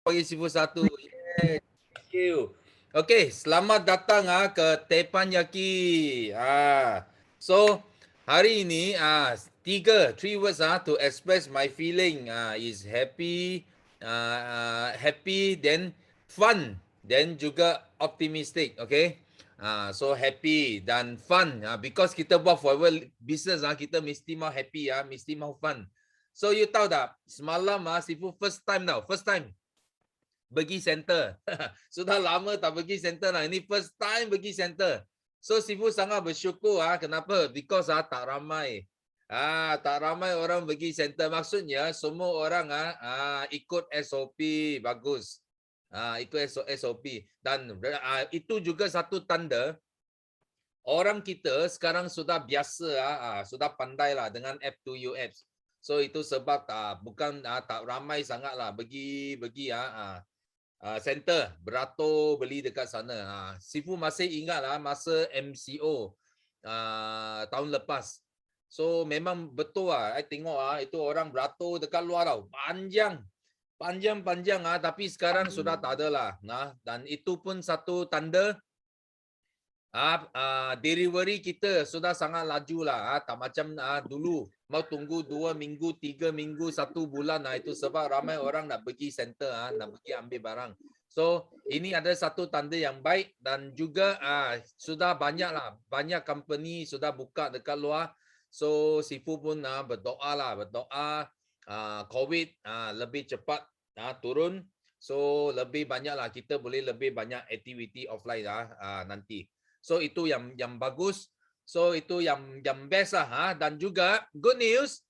bagi Sifu satu. Yeah, thank you. Okay, selamat datang ke Teppanyaki. So hari ini three words to express my feeling is happy, happy, then fun, then juga optimistic. Okay. So happy dan fun because kita buat forever business kita mesti mau happy mesti mau fun. So you tahu tak, semalam Sifu first time pergi center. Sudah lama tak pergi center lah. Ini first time pergi center. So Sifu sangat bersyukur kenapa? Because tak ramai. Tak ramai orang pergi center. Maksudnya semua orang ikut SOP bagus. Ikut SOP dan itu juga satu tanda orang kita sekarang sudah biasa sudah pandai lah dengan F2U apps. So itu sebab bukan tak ramai sangat lah pergi center beratur beli dekat sana. Sifu masih ingat lah masa MCO tahun lepas. So memang betul I tengok itu orang beratur dekat luar tau. Panjang tapi sekarang sudah tak ada lah. Dan itu pun satu tanda delivery kita sudah sangat laju lah. Tak macam dulu mau tunggu 2 minggu, 3 minggu, 1 bulan itu sebab ramai orang nak pergi center nak pergi ambil barang. So ini ada satu tanda yang baik dan juga sudah banyak company sudah buka dekat luar. So Sifu pun berdoa COVID lebih cepat turun. So lebih banyak lah kita boleh lebih banyak aktiviti offline nanti. So itu yang bagus. So itu yang best lah. Dan juga good news.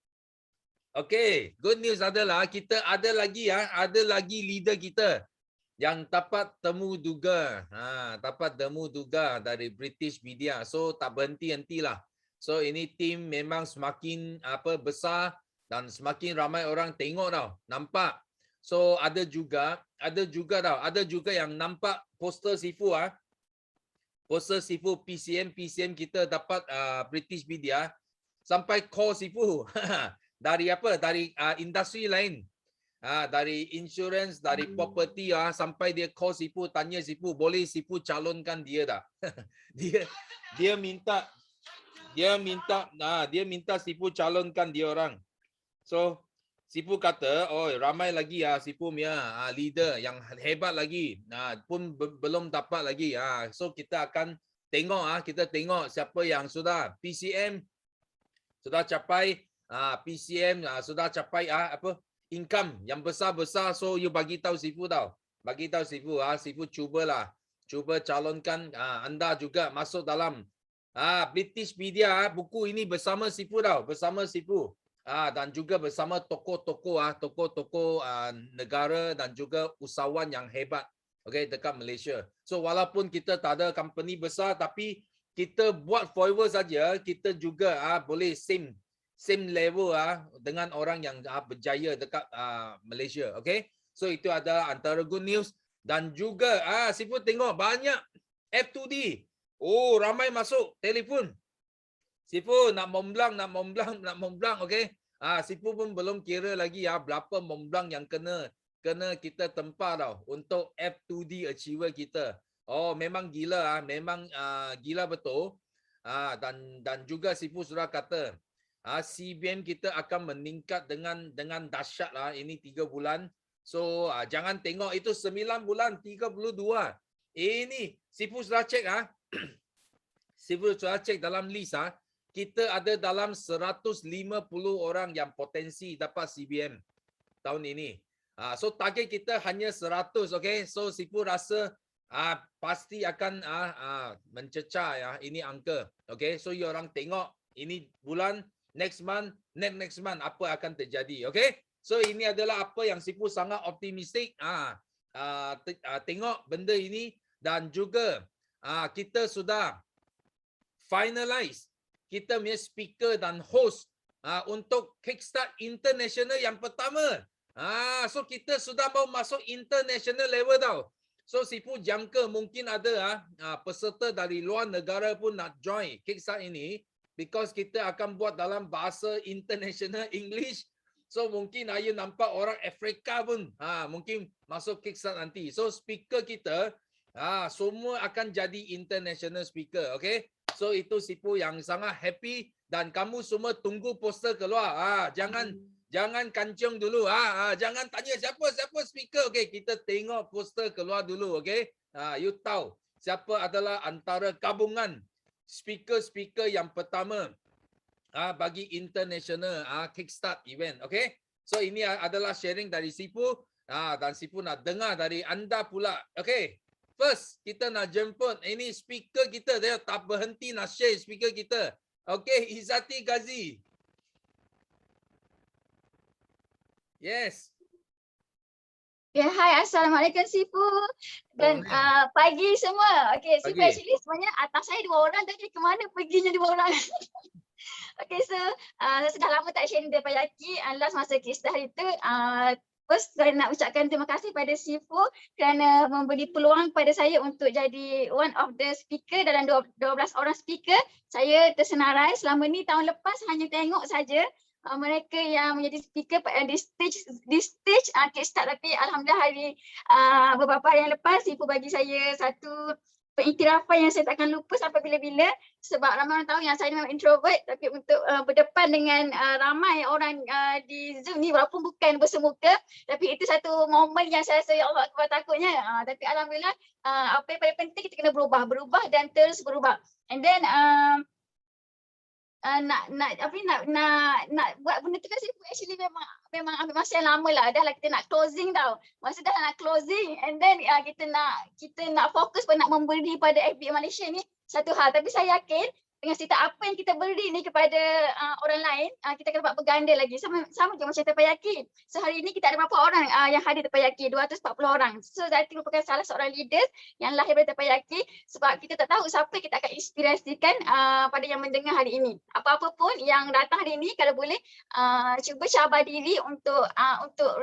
Okay, good news adalah kita ada lagi leader kita yang dapat temu duga. Dapat temu duga dari British Media. So tak berhenti lah. So ini tim memang semakin besar dan semakin ramai orang tengok tau. Nampak. So ada juga yang nampak poster Sifu poster Sifu PCM kita dapat British Media sampai call Sifu dari industri lain, dari insurance, dari property sampai dia call Sifu, tanya Sifu boleh Sifu calonkan dia tak? dia minta Sifu calonkan dia orang. So Sifu kata, ramai lagi Sifu punya leader yang hebat lagi. Pun belum dapat lagi. So kita akan tengok siapa yang sudah PCM sudah capai sudah capai income yang besar-besar. So you bagi tahu Sifu tau. Bagi tahu Sifu Sifu cuba calonkan anda juga masuk dalam British Media buku ini bersama Sifu tau, bersama Sifu. Dan juga bersama tokoh-tokoh negara dan juga usahawan yang hebat dekat Malaysia. So walaupun kita tak ada company besar tapi kita buat forever saja, kita juga boleh same level dengan orang yang berjaya dekat Malaysia. So itu ada antara good news. Dan juga Sifu tengok banyak F2D. Ramai masuk telefon. Sifu nak Mont Blanc, Sifu pun belum kira lagi berapa Mont Blanc yang kena kita tempah tau untuk F2D achiever kita. Memang gila memang gila betul. Dan juga Sifu sudah kata CBM kita akan meningkat dengan dahsyat lah ini 3 bulan. So jangan tengok itu 9 bulan 32. Ini Sifu sudah cek Sifu sudah cek dalam list kita ada dalam 150 orang yang potensi dapat CBM tahun ini. So target kita hanya 100, So Sifu rasa pasti akan mencecah ini angka. So you orang tengok ini bulan, next month apa akan terjadi. So ini adalah apa yang Sifu sangat optimistik tengok benda ini. Dan juga kita sudah finalize kita punya speaker dan host untuk Kickstart International yang pertama. So kita sudah mau masuk international level tau. So Sifu jangka mungkin ada peserta dari luar negara pun nak join Kickstart ini because kita akan buat dalam bahasa international English So mungkin Ayu nampak orang Afrika pun mungkin masuk Kickstart nanti. So speaker kita semua akan jadi international speaker, okay? So itu Sifu yang sangat happy dan kamu semua tunggu poster keluar. Jangan kancung dulu. Jangan tanya siapa speaker. Okay, kita tengok poster keluar dulu, okay? You tahu siapa adalah antara gabungan speaker yang pertama bagi international Kickstart event, okay? So ini adalah sharing dari Sifu dan Sifu nak dengar dari anda pula, okay? First, kita nak jemput ini speaker kita, dia tak berhenti nak share speaker kita. Okay, Izzati Ghazi. Yes. Ya, hai, Assalamualaikum Sifu dan pagi semua. Okay, Sifu actually sebenarnya atas saya 2 orang, tapi ke mana perginya 2 orang? Okay, so saya sudah lama tak share Takoyaki. Last masa Kickstart hari tu, first saya nak ucapkan terima kasih pada Sifu kerana memberi peluang kepada saya untuk jadi one of the speaker dalam 12 orang speaker. Saya tersenarai selama ni, tahun lepas hanya tengok saja mereka yang menjadi speaker di stage Kickstart, tapi alhamdulillah beberapa hari yang lepas Sifu bagi saya satu pengiktirafan yang saya takkan lupa sampai bila-bila, sebab ramai orang tahu yang saya memang introvert, tapi untuk berdepan dengan ramai orang di Zoom ni, walaupun bukan bersemuka, tapi itu satu momen yang saya rasa ya Allah Akbar takutnya, tapi alhamdulillah apa yang paling penting kita kena berubah dan terus berubah. And then nak buat benda tu kan Sifu actually memang ambil masa yang lama lah. Dah lah kita nak closing tau. Masa dah nak closing and then kita nak fokus pada nak memberi pada FBA Malaysia ni satu hal. Tapi saya yakin dengan cerita apa yang kita beri ni kepada orang lain, kita akan dapat berganda lagi. Sama je macam Takoyaki. So hari ni kita ada berapa orang yang hadir Takoyaki? 240 orang. So Zati merupakan salah seorang leader yang lahir dari Takoyaki, sebab kita tak tahu siapa kita akan inspirasikan pada yang mendengar hari ini. Apa-apa pun yang datang hari ini, kalau boleh cuba cabar diri untuk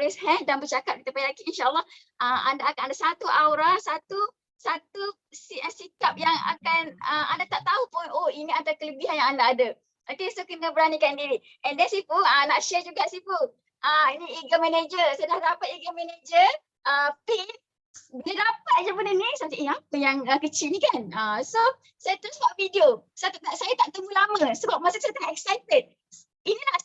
raise hand dan bercakap di Takoyaki. InsyaAllah anda akan ada satu aura, satu sikap yang akan anda tak tahu pun, oh ini ada kelebihan yang anda ada. Okay, so kena beranikan diri. And then Sifu nak share juga Sifu. Ini Eagle Manager. Saya dah dapat Eagle Manager pin. Bila dapat je benda ni, saya cakap apa yang kecil ni kan. So saya terus buat video. Saya tak tunggu lama sebab masa saya tengah excited. Inilah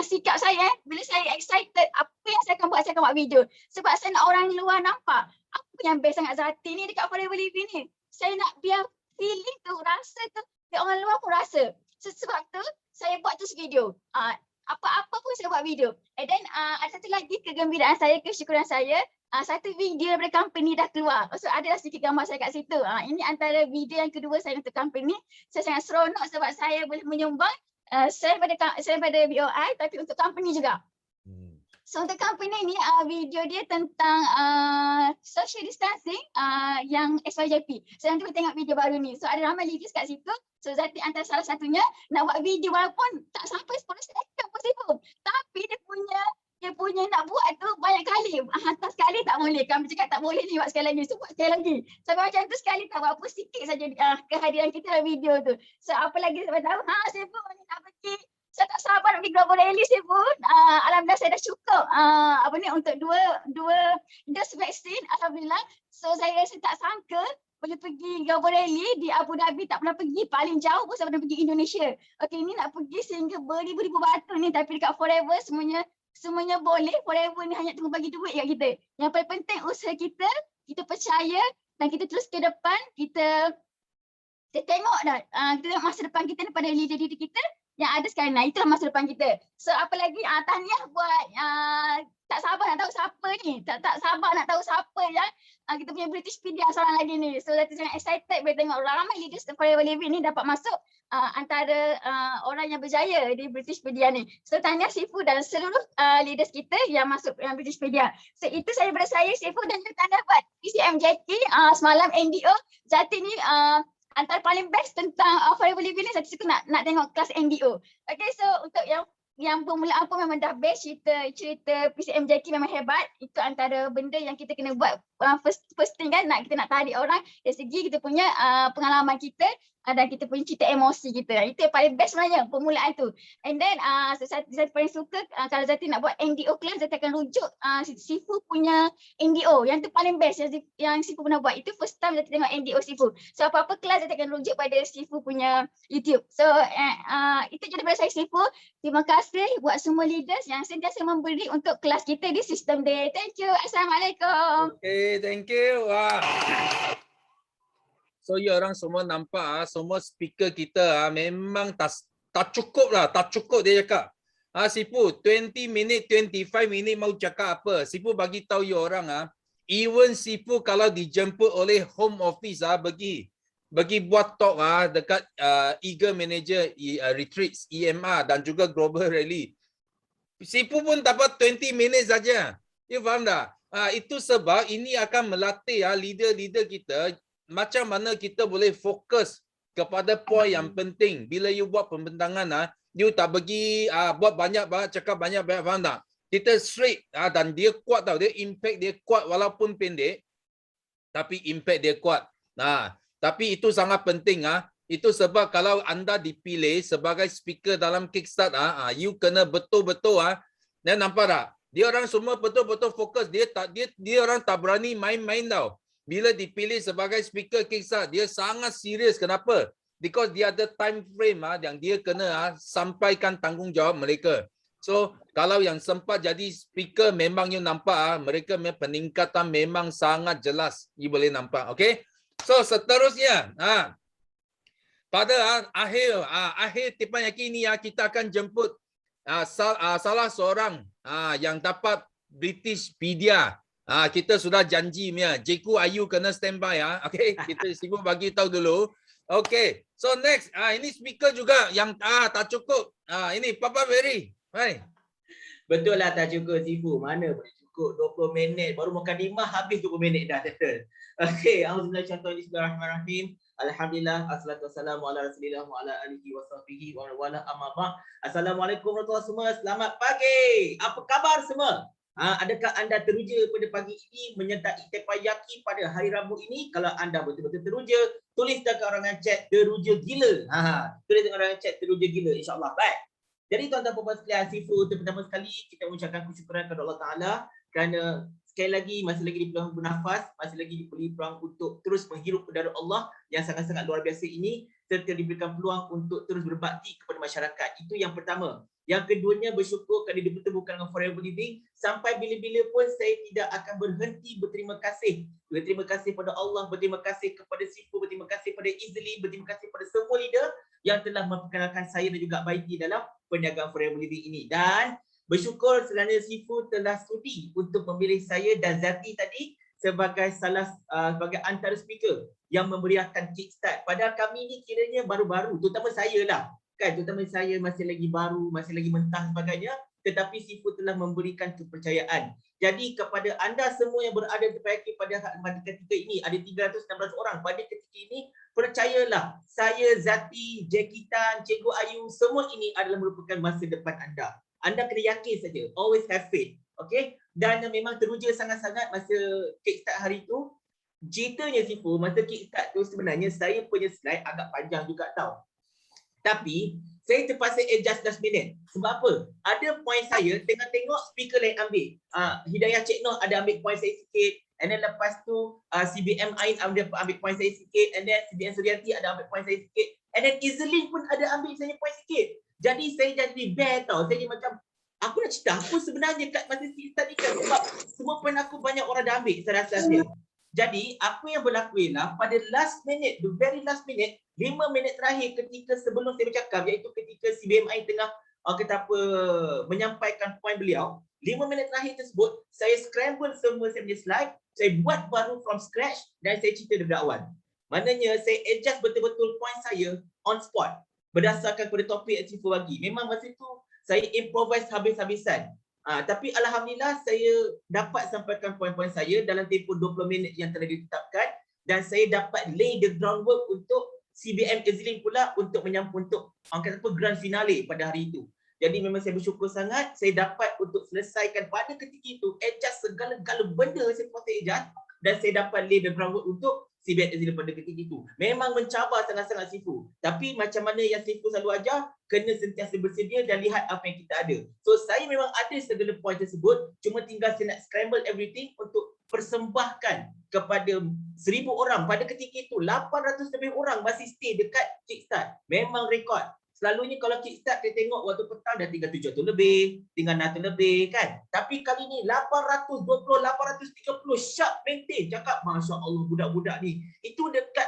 sikap saya. Bila saya excited, apa yang saya akan buat video. Sebab saya nak orang luar nampak apa yang best sangat Zati ni dekat Forever Living ni. Saya nak biar feeling tu, rasa tu, biar orang luar pun rasa. Sebab tu, saya buat terus video. Apa-apa pun saya buat video. And then ada satu lagi kegembiraan saya, kesyukuran saya. Satu video daripada company dah keluar. So adalah sedikit gambar saya kat situ. Ini antara video yang kedua saya untuk company. Saya sangat seronok sebab saya boleh menyumbang saya pada BOI tapi untuk company juga. So untuk company ni video dia tentang social distancing yang SYJP. So nanti tengok video baru ni. So ada ramai leaders kat situ. So Zati antara salah satunya nak buat video walaupun tak sampai 10 second pun Sifu. Tapi dia punya nak buat tu banyak kali. Hantar sekali tak boleh. Kami cakap tak boleh ni buat sekali lagi. So buat sekali lagi. Sampai macam tu sekali tak buat apa sikit saja kehadiran kita dalam video tu. So apa lagi saya tahu, Sifu ni nak pergi. Saya tak sabar nak pergi Global Rally Sifu. Alhamdulillah saya dah cukup untuk dua dos vaksin. Alhamdulillah. So saya rasa tak sangka boleh pergi Global Rally di Abu Dhabi, tak pernah pergi. Paling jauh pun saya pernah pergi Indonesia. Okey, ini nak pergi sehingga beribu-ribu batu ni, tapi dekat Forever semuanya boleh. Forever ni hanya tunggu bagi duit kat kita. Yang paling penting usaha kita percaya dan kita terus ke depan. Kita tengok dah kita tengok masa depan kita daripada leader-leader kita yang ada sekarang. Itulah masa depan kita. So apa lagi, tahniah buat tak sabar nak tahu siapa ni. Tak sabar nak tahu siapa yang kita punya British Pedia seorang lagi ni. So Zati sangat excited bila tengok ramai leaders Forever Living ni dapat masuk antara orang yang berjaya di British Pedia ni. So tahniah Sifu dan seluruh leaders kita yang masuk British Pedia. So itu saya daripada saya Sifu, dan juga tahniah buat PCMJK semalam NDO. Zati ni antara paling best tentang Forever Living ni, saya suka nak tengok kelas NDO. Okay, so untuk yang permulaan pun memang dah best. Cerita PCMJK memang hebat. Itu antara benda yang kita kena buat first thing kan, kita nak tarik orang dari segi kita punya pengalaman kita ada kita punya cerita emosi kita. Itu yang paling best sebenarnya permulaan tu. And then Zati paling suka kalau Zati nak buat NDO class, Zati akan rujuk Sifu punya NDO. Yang tu paling best yang Sifu pernah buat. Itu first time Zati tengok NDO Sifu. So apa-apa kelas Zati akan rujuk pada Sifu punya YouTube. So itu je daripada saya Sifu. Terima kasih buat semua leaders yang sentiasa memberi untuk kelas kita di System Day. Thank you. Assalamualaikum. Okay, thank you. Wah. So you orang semua nampak semua speaker kita memang tak cukup lah, tak cukup dia cakap. Sifu 20 minit, 25 minit mau cakap apa? Sifu bagi tahu you orang even Sifu kalau dijemput oleh home office bagi buat talk dekat Eagle Manager Retreats EMR dan juga Global Rally. Sifu pun dapat 20 minit saja. You faham tak? Itu sebab ini akan melatih leader-leader kita macam mana kita boleh fokus kepada poin yang penting. Bila you buat pembentangan, you tak pergi buat banyak-banyak, cakap banyak-banyak, faham tak? Kita straight dan dia kuat tau. Dia impact dia kuat walaupun pendek, tapi impact dia kuat. Tapi itu sangat penting. Itu sebab kalau anda dipilih sebagai speaker dalam Kickstart, you kena betul-betul. Dan nampak tak? Dia orang semua betul-betul fokus. Dia orang tak berani main-main tau. Bila dipilih sebagai speaker Kickstart, dia sangat serius. Kenapa? Because dia ada time frame yang dia kena sampaikan tanggungjawab mereka. So, kalau yang sempat jadi speaker, memang you nampak mereka peningkatan memang sangat jelas. You boleh nampak. Okay? So, seterusnya. Pada akhir Teppanyaki ini kita akan jemput salah seorang yang dapat British Media. Kita sudah janji Jeku Ayu kena standby Okay, kita Sifu bagi tahu dulu. Okay, so next ini speaker juga yang tak cukup. Ini Papa Ferry. Hai. Betul lah tak cukup Sifu. Mana boleh cukup 20 minit. Baru makan 5 habis 20 minit dah settle. Okay, Bismillahirrahmanirrahim. Alhamdulillah, assalatu wassalamu ala rasulillah wa ala alihi wa sahbihi wa wala amma ba'd. Assalamualaikum warahmatullahi wabarakatuh semua. Selamat pagi. Apa khabar semua? Adakah anda teruja pada pagi ini menyertai Teppanyaki pada hari Rabu ini? Kalau anda betul-betul teruja, tulis dekat orang chat teruja gila. Tulis dekat orang chat teruja gila, insya-Allah. Baik. Jadi tuan-tuan puan-puan sekalian, Sifu pertama sekali kita mengucapkan kesyukuran kepada Allah Taala kerana sekali lagi masih lagi diberi peluang bernafas, masih lagi diberi peluang untuk terus menghirup udara Allah yang sangat-sangat luar biasa ini, serta diberikan peluang untuk terus berbakti kepada masyarakat. Itu yang pertama. Yang keduanya, bersyukur kerana dipertemukan dengan Forever Living. Sampai bila-bila pun saya tidak akan berhenti berterima kasih. Berterima kasih kepada Allah, berterima kasih kepada Sifu, berterima kasih kepada Easily, berterima kasih kepada semua leader yang telah memperkenalkan saya dan juga Baiti dalam perniagaan Forever Living ini. Dan bersyukur kerana Sifu telah sudi untuk memilih saya dan Zati tadi sebagai sebagai antara speaker yang memeriahkan Kickstart. Padahal kami ni kiranya baru-baru, terutama saya lah. Terutama saya masih lagi baru, masih lagi mentah sebagainya, tetapi Sifu telah memberikan kepercayaan. Jadi kepada anda semua yang berada di Teppanyaki pada ketika ini, ada 316 orang pada ketika ini, percayalah, saya, Zati, Jackie Tan, Cikgu Ayu, semua ini adalah merupakan masa depan anda. Anda kena yakin saja, always have faith. Okay? Dan memang teruja sangat-sangat masa Kickstart hari itu. Ceritanya Sifu, masa Kickstart tu sebenarnya saya punya slide agak panjang juga tau. Tapi saya terpaksa adjust last minute. Sebab apa? Ada point saya tengok speaker lain ambil. Hidayah Cik Noh ada ambil point saya sikit. And then lepas tu CBM Ain ada ambil point saya sikit. And then CBM Suryati ada ambil point saya sikit. And then Easily pun ada ambil saya point sikit. Jadi saya jadi bad tau. Saya jadi macam, aku nak cerita apa sebenarnya kat masa start ni kan. Sebab semua point aku banyak orang dah ambil saya rasa. Jadi apa yang berlaku ialah pada last minute, the very last minute, 5 minit terakhir ketika sebelum saya bercakap, iaitu ketika CBMI tengah menyampaikan poin beliau, 5 minit terakhir tersebut saya scramble semua saya punya slide, saya buat baru from scratch dan saya cerita daripada awal. Maknanya saya adjust betul-betul poin saya on spot berdasarkan pada topik yang Sifu bagi. Memang masa itu saya improvise habis-habisan. Tapi alhamdulillah saya dapat sampaikan poin-poin saya dalam tempoh 20 minit yang telah ditetapkan dan saya dapat lay the groundwork untuk CBM Easily pula untuk menyambut untuk grand finale pada hari itu. Jadi memang saya bersyukur sangat saya dapat untuk selesaikan pada ketika itu adjust segala-gala benda saya kuasa adjust dan saya dapat lay the groundwork untuk CBN Azila pada ketika itu. Memang mencabar sangat-sangat Sifu. Tapi macam mana yang Sifu selalu ajar, kena sentiasa bersedia dan lihat apa yang kita ada. So saya memang ada segala poin tersebut, cuma tinggal saya nak scramble everything untuk persembahkan kepada 1,000 orang. Pada ketika itu 800 lebih orang masih stay dekat Kickstart. Memang rekod. Selalunya kalau Kickstart kita tengok waktu petang dah tinggal 700 lebih, tinggal 600 lebih kan. Tapi kali ni 820, 830 sharp maintain. Cakap Masya Allah budak-budak ni. Itu dekat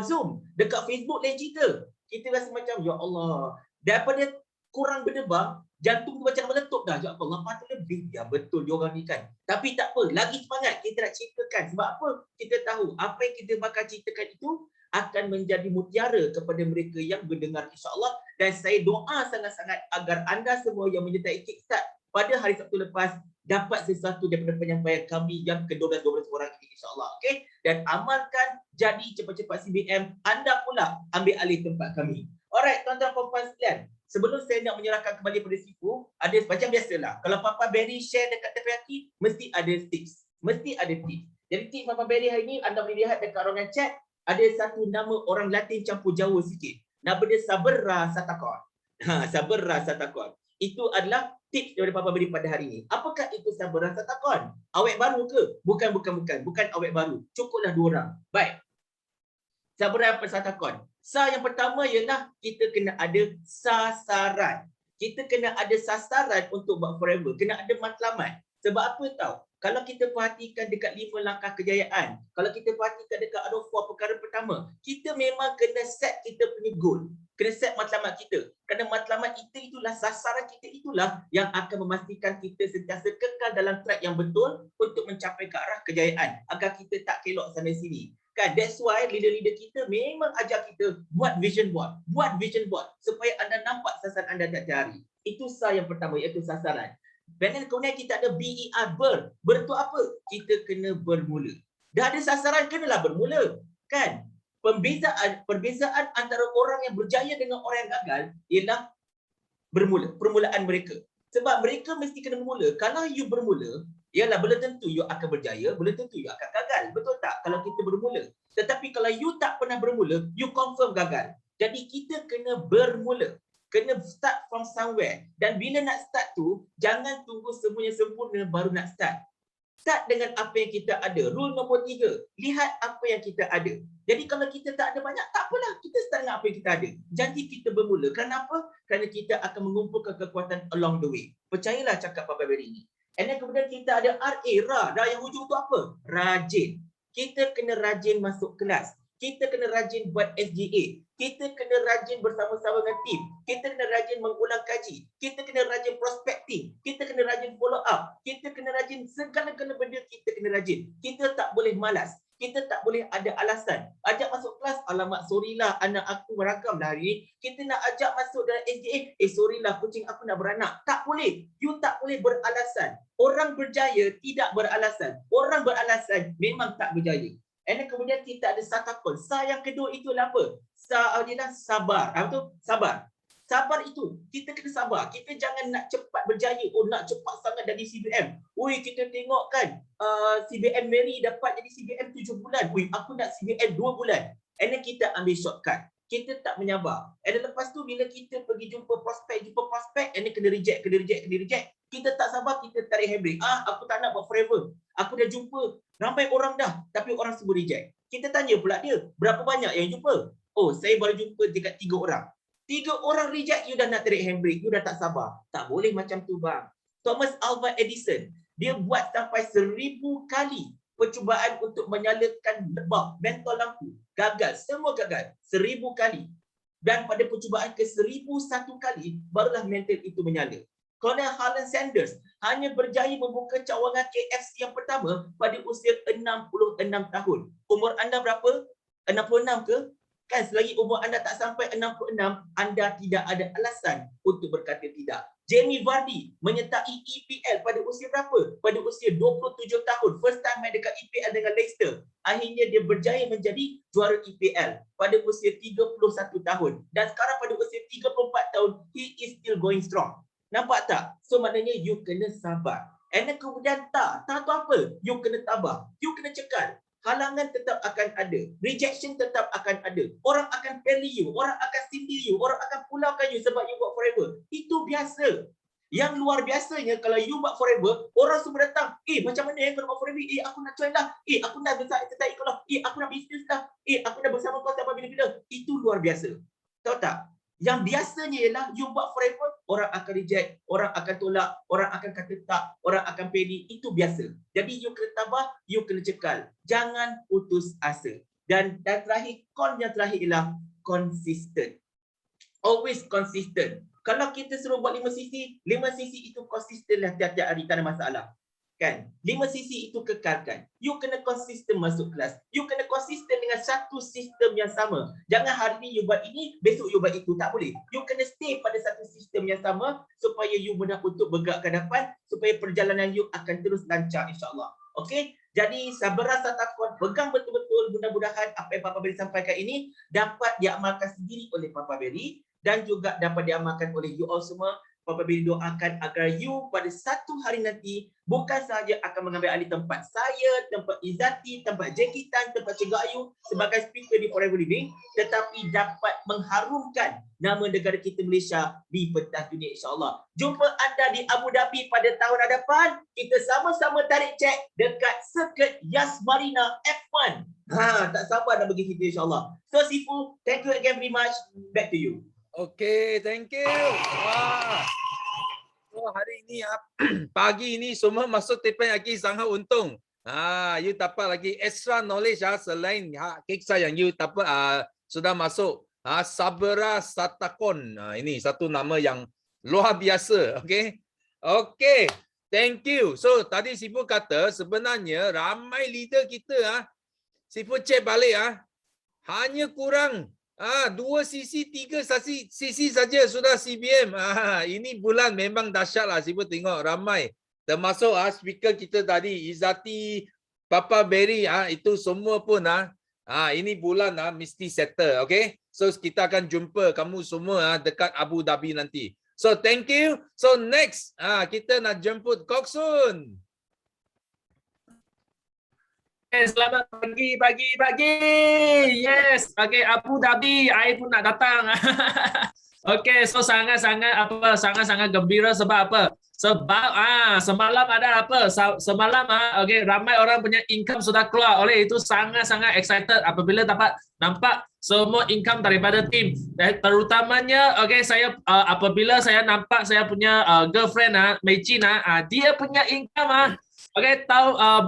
Zoom, dekat Facebook lain cerita. Kita rasa macam ya Allah. Daripada kurang berdebar, jantung tu macam meletup dah. Ya Allah, 800 lebih. Ya betul diorang ni kan. Tapi tak apa, lagi semangat kita nak ceritakan. Sebab apa? Kita tahu apa yang kita bakal ceritakan itu akan menjadi mutiara kepada mereka yang mendengar insya-Allah. Dan saya doa sangat-sangat agar anda semua yang menyertai Kickstart pada hari Sabtu lepas dapat sesuatu daripada penyampaian kami yang ke-12 orang ini insya-Allah. Okey? Dan amalkan, jadi cepat-cepat CBM, anda pula ambil alih tempat kami. Alright, tuan-tuan dan puan sekalian. Sebelum saya nak menyerahkan kembali pada Sifu, ada macam biasalah. Kalau Papa Berry share dekat Teriyaki, mesti ada tips. Mesti ada tips. Jadi tips Papa Berry hari ini anda boleh lihat dekat ruangan chat. Ada satu nama orang Latin campur Jawa sikit. Nama dia Sabra Satakon. Sabra Satakon. Itu adalah tips daripada Papa Berry pada hari ini. Apakah itu Sabra Satakon? Awet baru ke? Bukan awet baru. Cukuplah 2 orang. Baik. Sabra Satakon. Yang pertama ialah kita kena ada sasaran. Kita kena ada sasaran untuk buat forever. Kena ada matlamat. Sebab apa tahu? Kalau kita perhatikan dekat 5 langkah kejayaan, kalau kita perhatikan dekat ada 4 perkara pertama, kita memang kena set kita punya goal. Kena set matlamat kita. Kerana matlamat kita itulah, sasaran kita itulah yang akan memastikan kita sentiasa kekal dalam track yang betul untuk mencapai ke arah kejayaan. Agar kita tak kelok sana sini. Kan, that's why leader-leader kita memang ajar kita buat vision board. Buat vision board supaya anda nampak sasaran anda tiap-tiap hari. Itu yang pertama, iaitu sasaran. Dan kemudian kita ada BER, ber tu apa? Kita kena bermula. Dah ada sasaran, kenalah bermula. Kan? Perbezaan antara orang yang berjaya dengan orang yang gagal ialah bermula, permulaan mereka. Sebab mereka mesti kena bermula. Kalau you bermula, ialah belum tentu you akan berjaya, belum tentu you akan gagal. Betul tak? Kalau kita bermula. Tetapi kalau you tak pernah bermula, you confirm gagal. Jadi kita kena bermula. Kena start from somewhere. Dan bila nak start tu, jangan tunggu semuanya sempurna baru nak start. Start dengan apa yang kita ada. Rule nombor 3. Lihat apa yang kita ada. Jadi kalau kita tak ada banyak, tak apalah. Kita start dengan apa yang kita ada. Jadi kita bermula. Kerana apa? Kerana kita akan mengumpulkan kekuatan along the way. Percayalah cakap Papa Berry ini. And then kemudian kita ada RA. Yang hujung tu apa? Rajin. Kita kena rajin masuk kelas. Kita kena rajin buat SGA. Kita kena rajin bersama-sama dengan tim. Kita kena rajin mengulang kaji. Kita kena rajin prospecting. Kita kena rajin follow up. Kita kena rajin segala-gala benda kita kena rajin. Kita tak boleh malas. Kita tak boleh ada alasan. Ajak masuk kelas, alamak sorry lah anak aku meragam dah hari ni. Kita nak ajak masuk dalam SGA, sorry lah kucing aku nak beranak. Tak boleh. You tak boleh beralasan. Orang berjaya tidak beralasan. Orang beralasan memang tak berjaya. Dan kemudian kita ada satakon. Yang kedua itu apa? Adalah sabar. Apa tu? Sabar. Sabar itu, kita kena sabar. Kita jangan nak cepat berjaya. Nak cepat sangat dari CBM. Kita tengok kan, CBM Mary dapat jadi CBM 7 bulan. Aku nak CBM 2 bulan. Dan kita ambil shortcut. Kita tak menyabar. Dan lepas tu bila kita pergi jumpa prospek, and kena reject. Kita tak sabar, kita tarik handbrake. Aku tak nak buat forever. Aku dah jumpa ramai orang dah, tapi orang semua reject. Kita tanya pula dia, berapa banyak yang jumpa? Saya baru jumpa dekat 3 orang. 3 orang reject, you dah nak tarik handbrake, you dah tak sabar. Tak boleh macam tu bang. Thomas Alva Edison, dia buat sampai 1000 kali percubaan untuk menyalakan bulb mentol lampu. Gagal, semua gagal. 1000 kali. Dan pada percubaan ke 1001 kali, barulah mental itu menyala. Colonel Harlan Sanders hanya berjaya membuka cawangan KFC yang pertama pada usia 66 tahun. Umur anda berapa? 66 ke? Kan selagi umur anda tak sampai 66, anda tidak ada alasan untuk berkata tidak. Jamie Vardy menyertai EPL pada usia berapa? Pada usia 27 tahun. First time main dekat EPL dengan Leicester. Akhirnya dia berjaya menjadi juara EPL pada usia 31 tahun. Dan sekarang pada usia 34 tahun, he is still going strong. Nampak tak? So maknanya you kena sabar. And then kemudian tak tu apa? You kena tabah. You kena cekal. halangan tetap akan ada, rejection tetap akan ada. Orang akan fail you, orang akan sindir you, orang akan pulaukan you sebab you buat forever. Itu biasa. Yang luar biasanya kalau you buat forever, orang semua datang, macam mana kalau buat forever? Aku nak join lah. Aku nak besar exercise ikut lah. Aku nak bisnes lah. Aku nak bersama kau sampai bila-bila. Itu luar biasa. Tahu tak? Yang biasanya ialah you buat forever, orang akan reject, orang akan tolak, orang akan kata tak, orang akan pedi. Itu biasa. Jadi you kena tabah, you kena cekal. Jangan putus asa. Dan terakhir, yang terakhir ialah consistent. Always consistent. Kalau kita suruh buat 5 sisi itu konsistenlah tiap-tiap hari, tak ada masalah. Kan? 5 sisi itu kekalkan. You kena konsisten masuk kelas. You kena konsisten dengan satu sistem yang sama. Jangan hari ni you buat ini, besok you buat itu. Tak boleh. You kena stay pada satu sistem yang sama supaya you mudah untuk bergerak ke depan, supaya perjalanan you akan terus lancar, insyaAllah. Okey? Jadi sabar rasa takut, pegang betul-betul. Mudah-mudahan apa yang Papa Berry sampaikan ini dapat diamalkan sendiri oleh Papa Berry dan juga dapat diamalkan oleh you all semua. Papa Berry doakan agar you pada satu hari nanti bukan sahaja akan mengambil alih tempat saya, tempat Izzati, tempat Jackie Tan, tempat Cikgu Ayu sebagai speaker di Forever Living, tetapi dapat mengharumkan nama negara kita Malaysia di pentas dunia, insyaAllah. Jumpa anda di Abu Dhabi pada tahun hadapan. Kita sama-sama tarik cek dekat Circuit Yas Marina F1. Tak sabar nak pergi situ, insyaAllah. So Sifu, thank you again very much. Back to you. Okay, thank you. Wah. So hari ini pagi ini semua masuk TPM lagi sangat untung. You dapat lagi extra knowledge selain kisah yang you dapat sudah masuk. Sabra Satakon. Ini satu nama yang luar biasa. Okay. Okay. Thank you. So tadi Sifu kata sebenarnya ramai leader kita Sifu cek balik hanya kurang 2 sisi, 3 sisi saja sudah CBM. Ini bulan memang dahsyat lah. Siapa tengok ramai. Termasuk speaker kita tadi, Izzati, Papa Berry, itu semua pun ini bulan mesti settle. Okay? So kita akan jumpa kamu semua dekat Abu Dhabi nanti. So thank you. So next, kita nak jemput Koksun. Selamat pagi. Yes. Okay, Abu Dhabi, I pun nak datang. Okay, so sangat-sangat gembira sebab apa? Sebab semalam ada apa? Semalam okay, ramai orang punya income sudah keluar. Oleh itu sangat-sangat excited apabila dapat nampak semua income daripada tim. Terutamanya okay, saya apabila saya nampak saya punya girlfriend Mei-Chin dia punya income okay,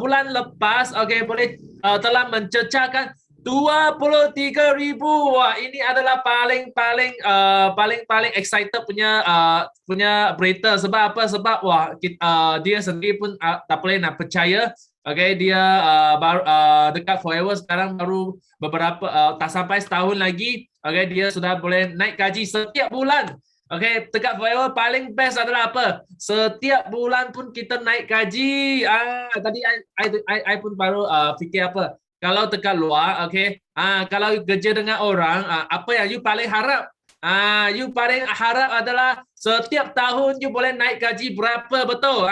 bulan lepas okay, boleh telah mencecakan 23,000. Wah, ini adalah paling excited punya berita. Sebab apa? Sebab dia sendiri pun tak boleh nak percaya. Okay, dia baru dekat Forever sekarang baru beberapa tak sampai setahun lagi. Okay, dia sudah boleh naik gaji setiap bulan. Okay, dekat Forever paling best adalah apa? Setiap bulan pun kita naik gaji. Tadi I pun baru fikir apa? Kalau dekat luar, okay, kalau kerja dengan orang, apa yang you paling harap? You paling harap adalah setiap tahun you boleh naik gaji berapa, betul?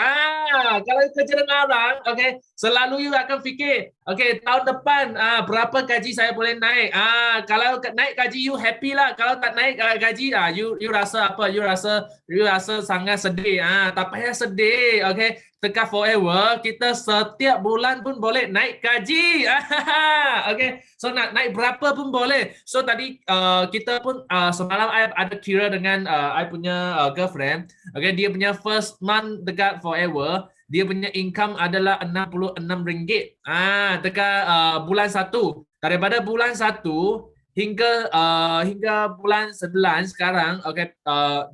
Kalau you kerja dengan orang, okay, selalu you akan fikir, okay, tahun depan berapa gaji saya boleh naik? Kalau naik gaji you happy lah. Kalau tak naik gaji, you rasa apa? You rasa sangat sedih. Tak payah sedih, okay. Dekat Forever, kita setiap bulan pun boleh naik gaji. Okay, so nak naik berapa pun boleh. So tadi kita pun semalam I ada kira dengan I punya girlfriend. Okay, dia punya first month dekat Forever, dia punya income adalah RM66. Dekat bulan 1. Daripada bulan 1 hingga bulan 9 sekarang, okay,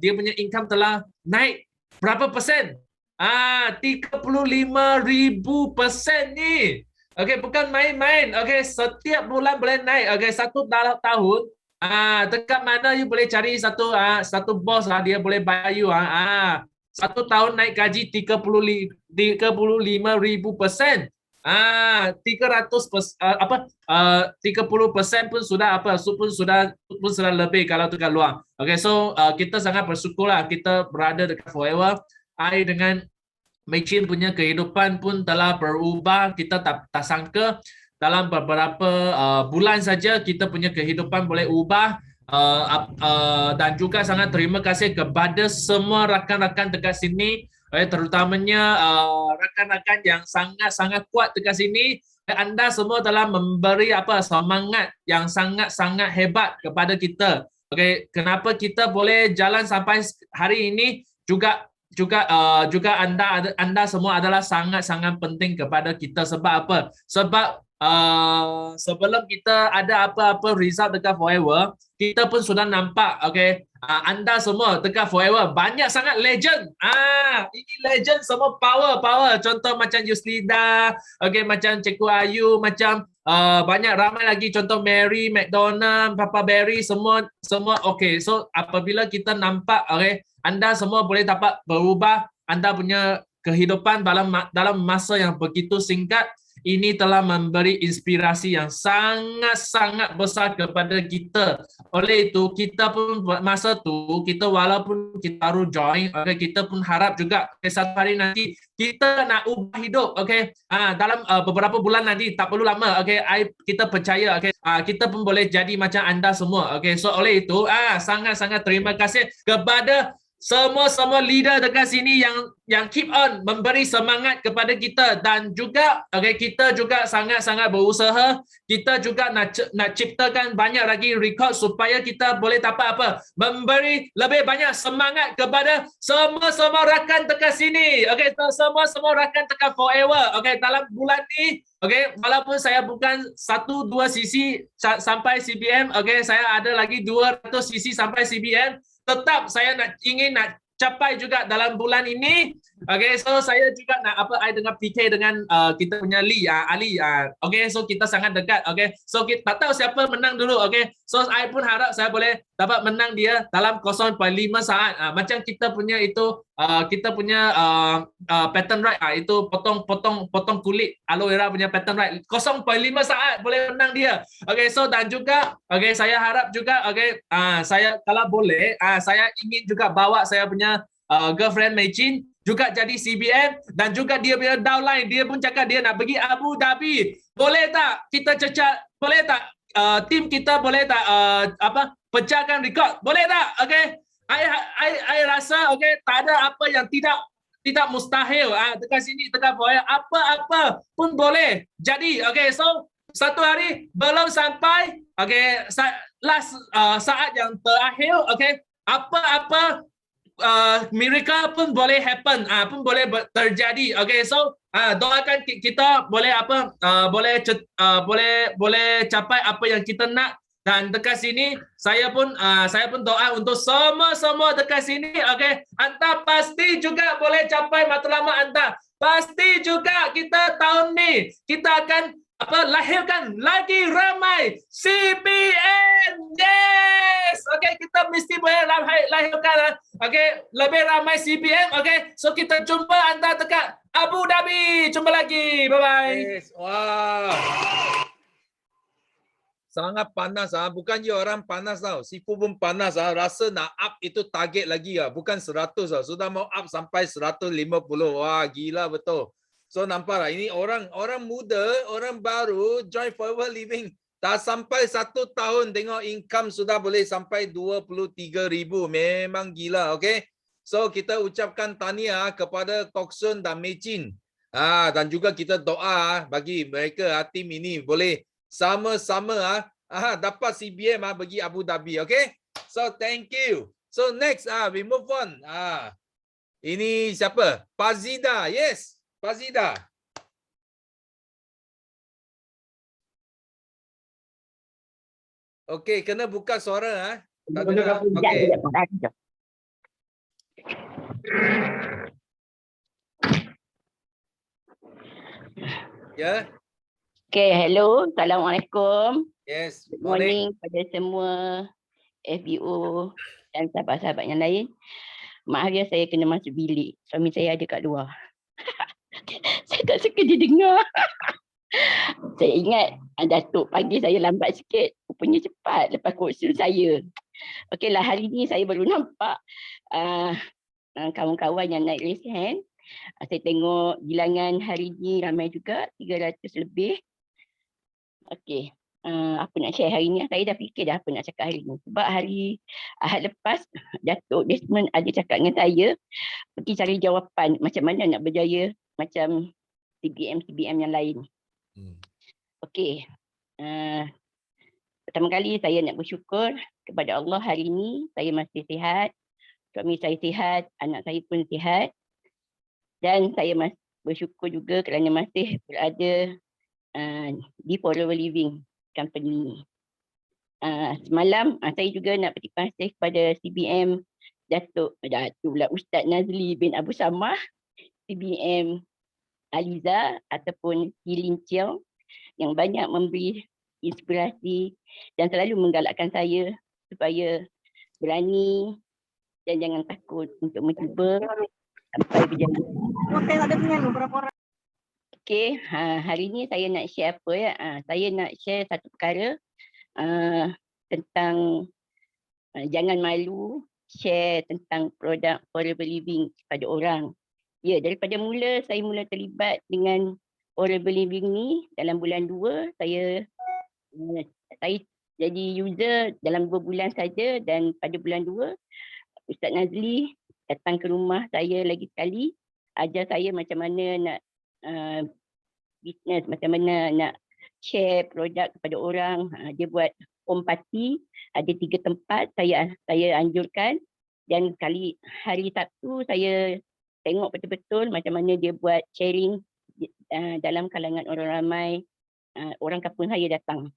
dia punya income telah naik berapa persen? 35,000% ni. Okay, bukan main-main. Okay, setiap bulan boleh naik. Okay, satu tahun. Dekat mana you boleh cari satu bos dia boleh bayar you. Satu tahun naik gaji 35,000%. 300 30% pun sudah pun sudah lebih kalau dekat luar. Okay, so kita sangat bersyukurlah kita berada dekat Forever. I dengan Mei-Chin punya kehidupan pun telah berubah. Kita tak sangka dalam beberapa bulan saja kita punya kehidupan boleh ubah. Dan juga sangat terima kasih kepada semua rakan-rakan dekat sini, terutamanya rakan-rakan yang sangat-sangat kuat dekat sini. Anda semua telah memberi semangat yang sangat-sangat hebat kepada kita. Okey, kenapa kita boleh jalan sampai hari ini juga anda semua adalah sangat-sangat penting kepada kita. Sebab apa? Sebab sebelum kita ada apa-apa result dekat Forever, kita pun sudah nampak, okay, anda semua dekat Forever banyak sangat legend. Ini legend semua power. Contoh macam Yuslida, okay, macam Cikgu Ayu, macam banyak ramai lagi, contoh Mary, McDonald, Papa Berry, semua okay. So apabila kita nampak, okay, anda semua boleh dapat berubah anda punya kehidupan dalam masa yang begitu singkat. Ini telah memberi inspirasi yang sangat-sangat besar kepada kita. Oleh itu, kita pun masa tu, kita walaupun kita baru join, okay, kita pun harap juga satu hari nanti kita nak ubah hidup, okay. Dalam beberapa bulan nanti, tak perlu lama, okay. Kita percaya, okay, kita pun boleh jadi macam anda semua, okay. So oleh itu, sangat-sangat terima kasih kepada semua leader dekat sini yang keep on memberi semangat kepada kita. Dan juga, okay, kita juga sangat-sangat berusaha. Kita juga nak ciptakan banyak lagi rekod supaya kita boleh dapat memberi lebih banyak semangat kepada semua rakan dekat sini, okay, semua rakan dekat Forever, okay. Dalam bulan ni, okay, walaupun saya bukan 1-2 sisi sampai CBM, okay, saya ada lagi 200 sisi sampai CBM. Tetap saya ingin capai juga dalam bulan ini. Okay, so saya juga nak I dengan PK dengan kita punya Ali. Okay, so kita sangat dekat. Okay, so kita tak tahu siapa menang dulu. Okay, so I pun harap saya boleh dapat menang dia dalam 0.5 saat. Macam kita punya itu, kita punya pattern right, itu potong kulit aloe vera punya pattern right, 0.5 saat boleh menang dia. Okay, so dan juga, okay, saya harap juga, okay, saya kalau boleh, saya ingin juga bawa saya punya girlfriend Mei-Chin juga jadi CBM, dan juga dia punya downline, dia pun cakap dia nak pergi Abu Dhabi. Boleh tak kita boleh tak tim kita boleh tak pecahkan rekod? Boleh tak? Okay, I rasa, okay, tak ada apa yang tidak mustahil dekat sini, dekat Forever. Apa pun boleh jadi. Okay, so satu hari belum sampai, okay, saat yang terakhir, okay, apa miracle pun boleh happen, pun boleh terjadi. Okay, so doakan kita boleh boleh capai apa yang kita nak. Dan dekat sini saya pun doa untuk semua dekat sini, okay. Anda pasti juga boleh capai matlamat anda. Pasti juga kita tahun ni kita akan lahirkan lagi ramai CBM. Yes, okay, kita mesti boleh lahirkan, okay, lebih ramai CBM. Okay, so kita jumpa anda dekat Abu Dhabi. Jumpa lagi, bye bye. Yes. Wow, sangat panas, bukan je orang panas tau, Sifu pun panas, rasa nak up itu target lagi, bukan 100, sudah mau up sampai 150. Wah, gila betul. So nampak tak, ini orang muda, orang baru join Forever Living, tak sampai 1 tahun tengok income sudah boleh sampai 23,000. Memang gila, okay. So kita ucapkan tahniah kepada Koksun dan Mei-Chin. Dan juga kita doa bagi mereka, tim ini boleh sama-sama dapat CBM bagi Abu Dhabi, okay. So thank you. So next we move on. Ini siapa? Pazida. Yes, Pazida. Okay, kena buka suara. Tak dengar. Okay. Ya. Okay, hello. Assalamualaikum. Yes, Good morning pada semua FBO dan sahabat-sahabat yang lain. Maaf ya, saya kena masuk bilik. Suami saya ada kat luar. Saya tak suka dia dengar. Saya ingat Datuk panggil saya lambat sikit. Rupanya cepat lepas kursus saya. Okeylah, hari ni saya baru nampak kawan-kawan yang naik raise hand. Saya tengok bilangan hari ni ramai juga, 300 lebih. Okey. Apa nak share hari ni? Saya dah fikir dah apa nak cakap hari ni. Sebab hari Ahad lepas, Datuk Desmond ada cakap dengan saya, pergi cari jawapan macam mana nak berjaya macam CBM yang lain. Okey. Pertama kali saya nak bersyukur kepada Allah hari ini saya masih sihat, suami saya sihat, anak saya pun sihat. Dan saya masih bersyukur juga kerana masih berada di Forever Living Company. Semalam saya juga nak berterima kasih kepada CBM Datuk pula Ustaz Nazli bin Abu Samah, CBM Aliza ataupun Hilin Chiao yang banyak memberi inspirasi dan selalu menggalakkan saya supaya berani dan jangan takut untuk mencuba sampai berjaya. Okey, hari ni saya nak share apa ya? Saya nak share satu perkara tentang jangan malu share tentang produk Forever Living kepada orang. Ya, daripada mula saya mula terlibat dengan Forever Living ni dalam bulan 2 saya jadi user dalam 2 bulan saja dan pada bulan 2 Ustaz Nazli datang ke rumah saya lagi sekali, ajar saya macam mana nak bisnes, macam mana nak share produk kepada orang. Dia buat home party, ada 3 tempat saya anjurkan, dan hari Sabtu saya tengok betul-betul macam mana dia buat sharing dalam kalangan orang ramai, orang kampung saya datang.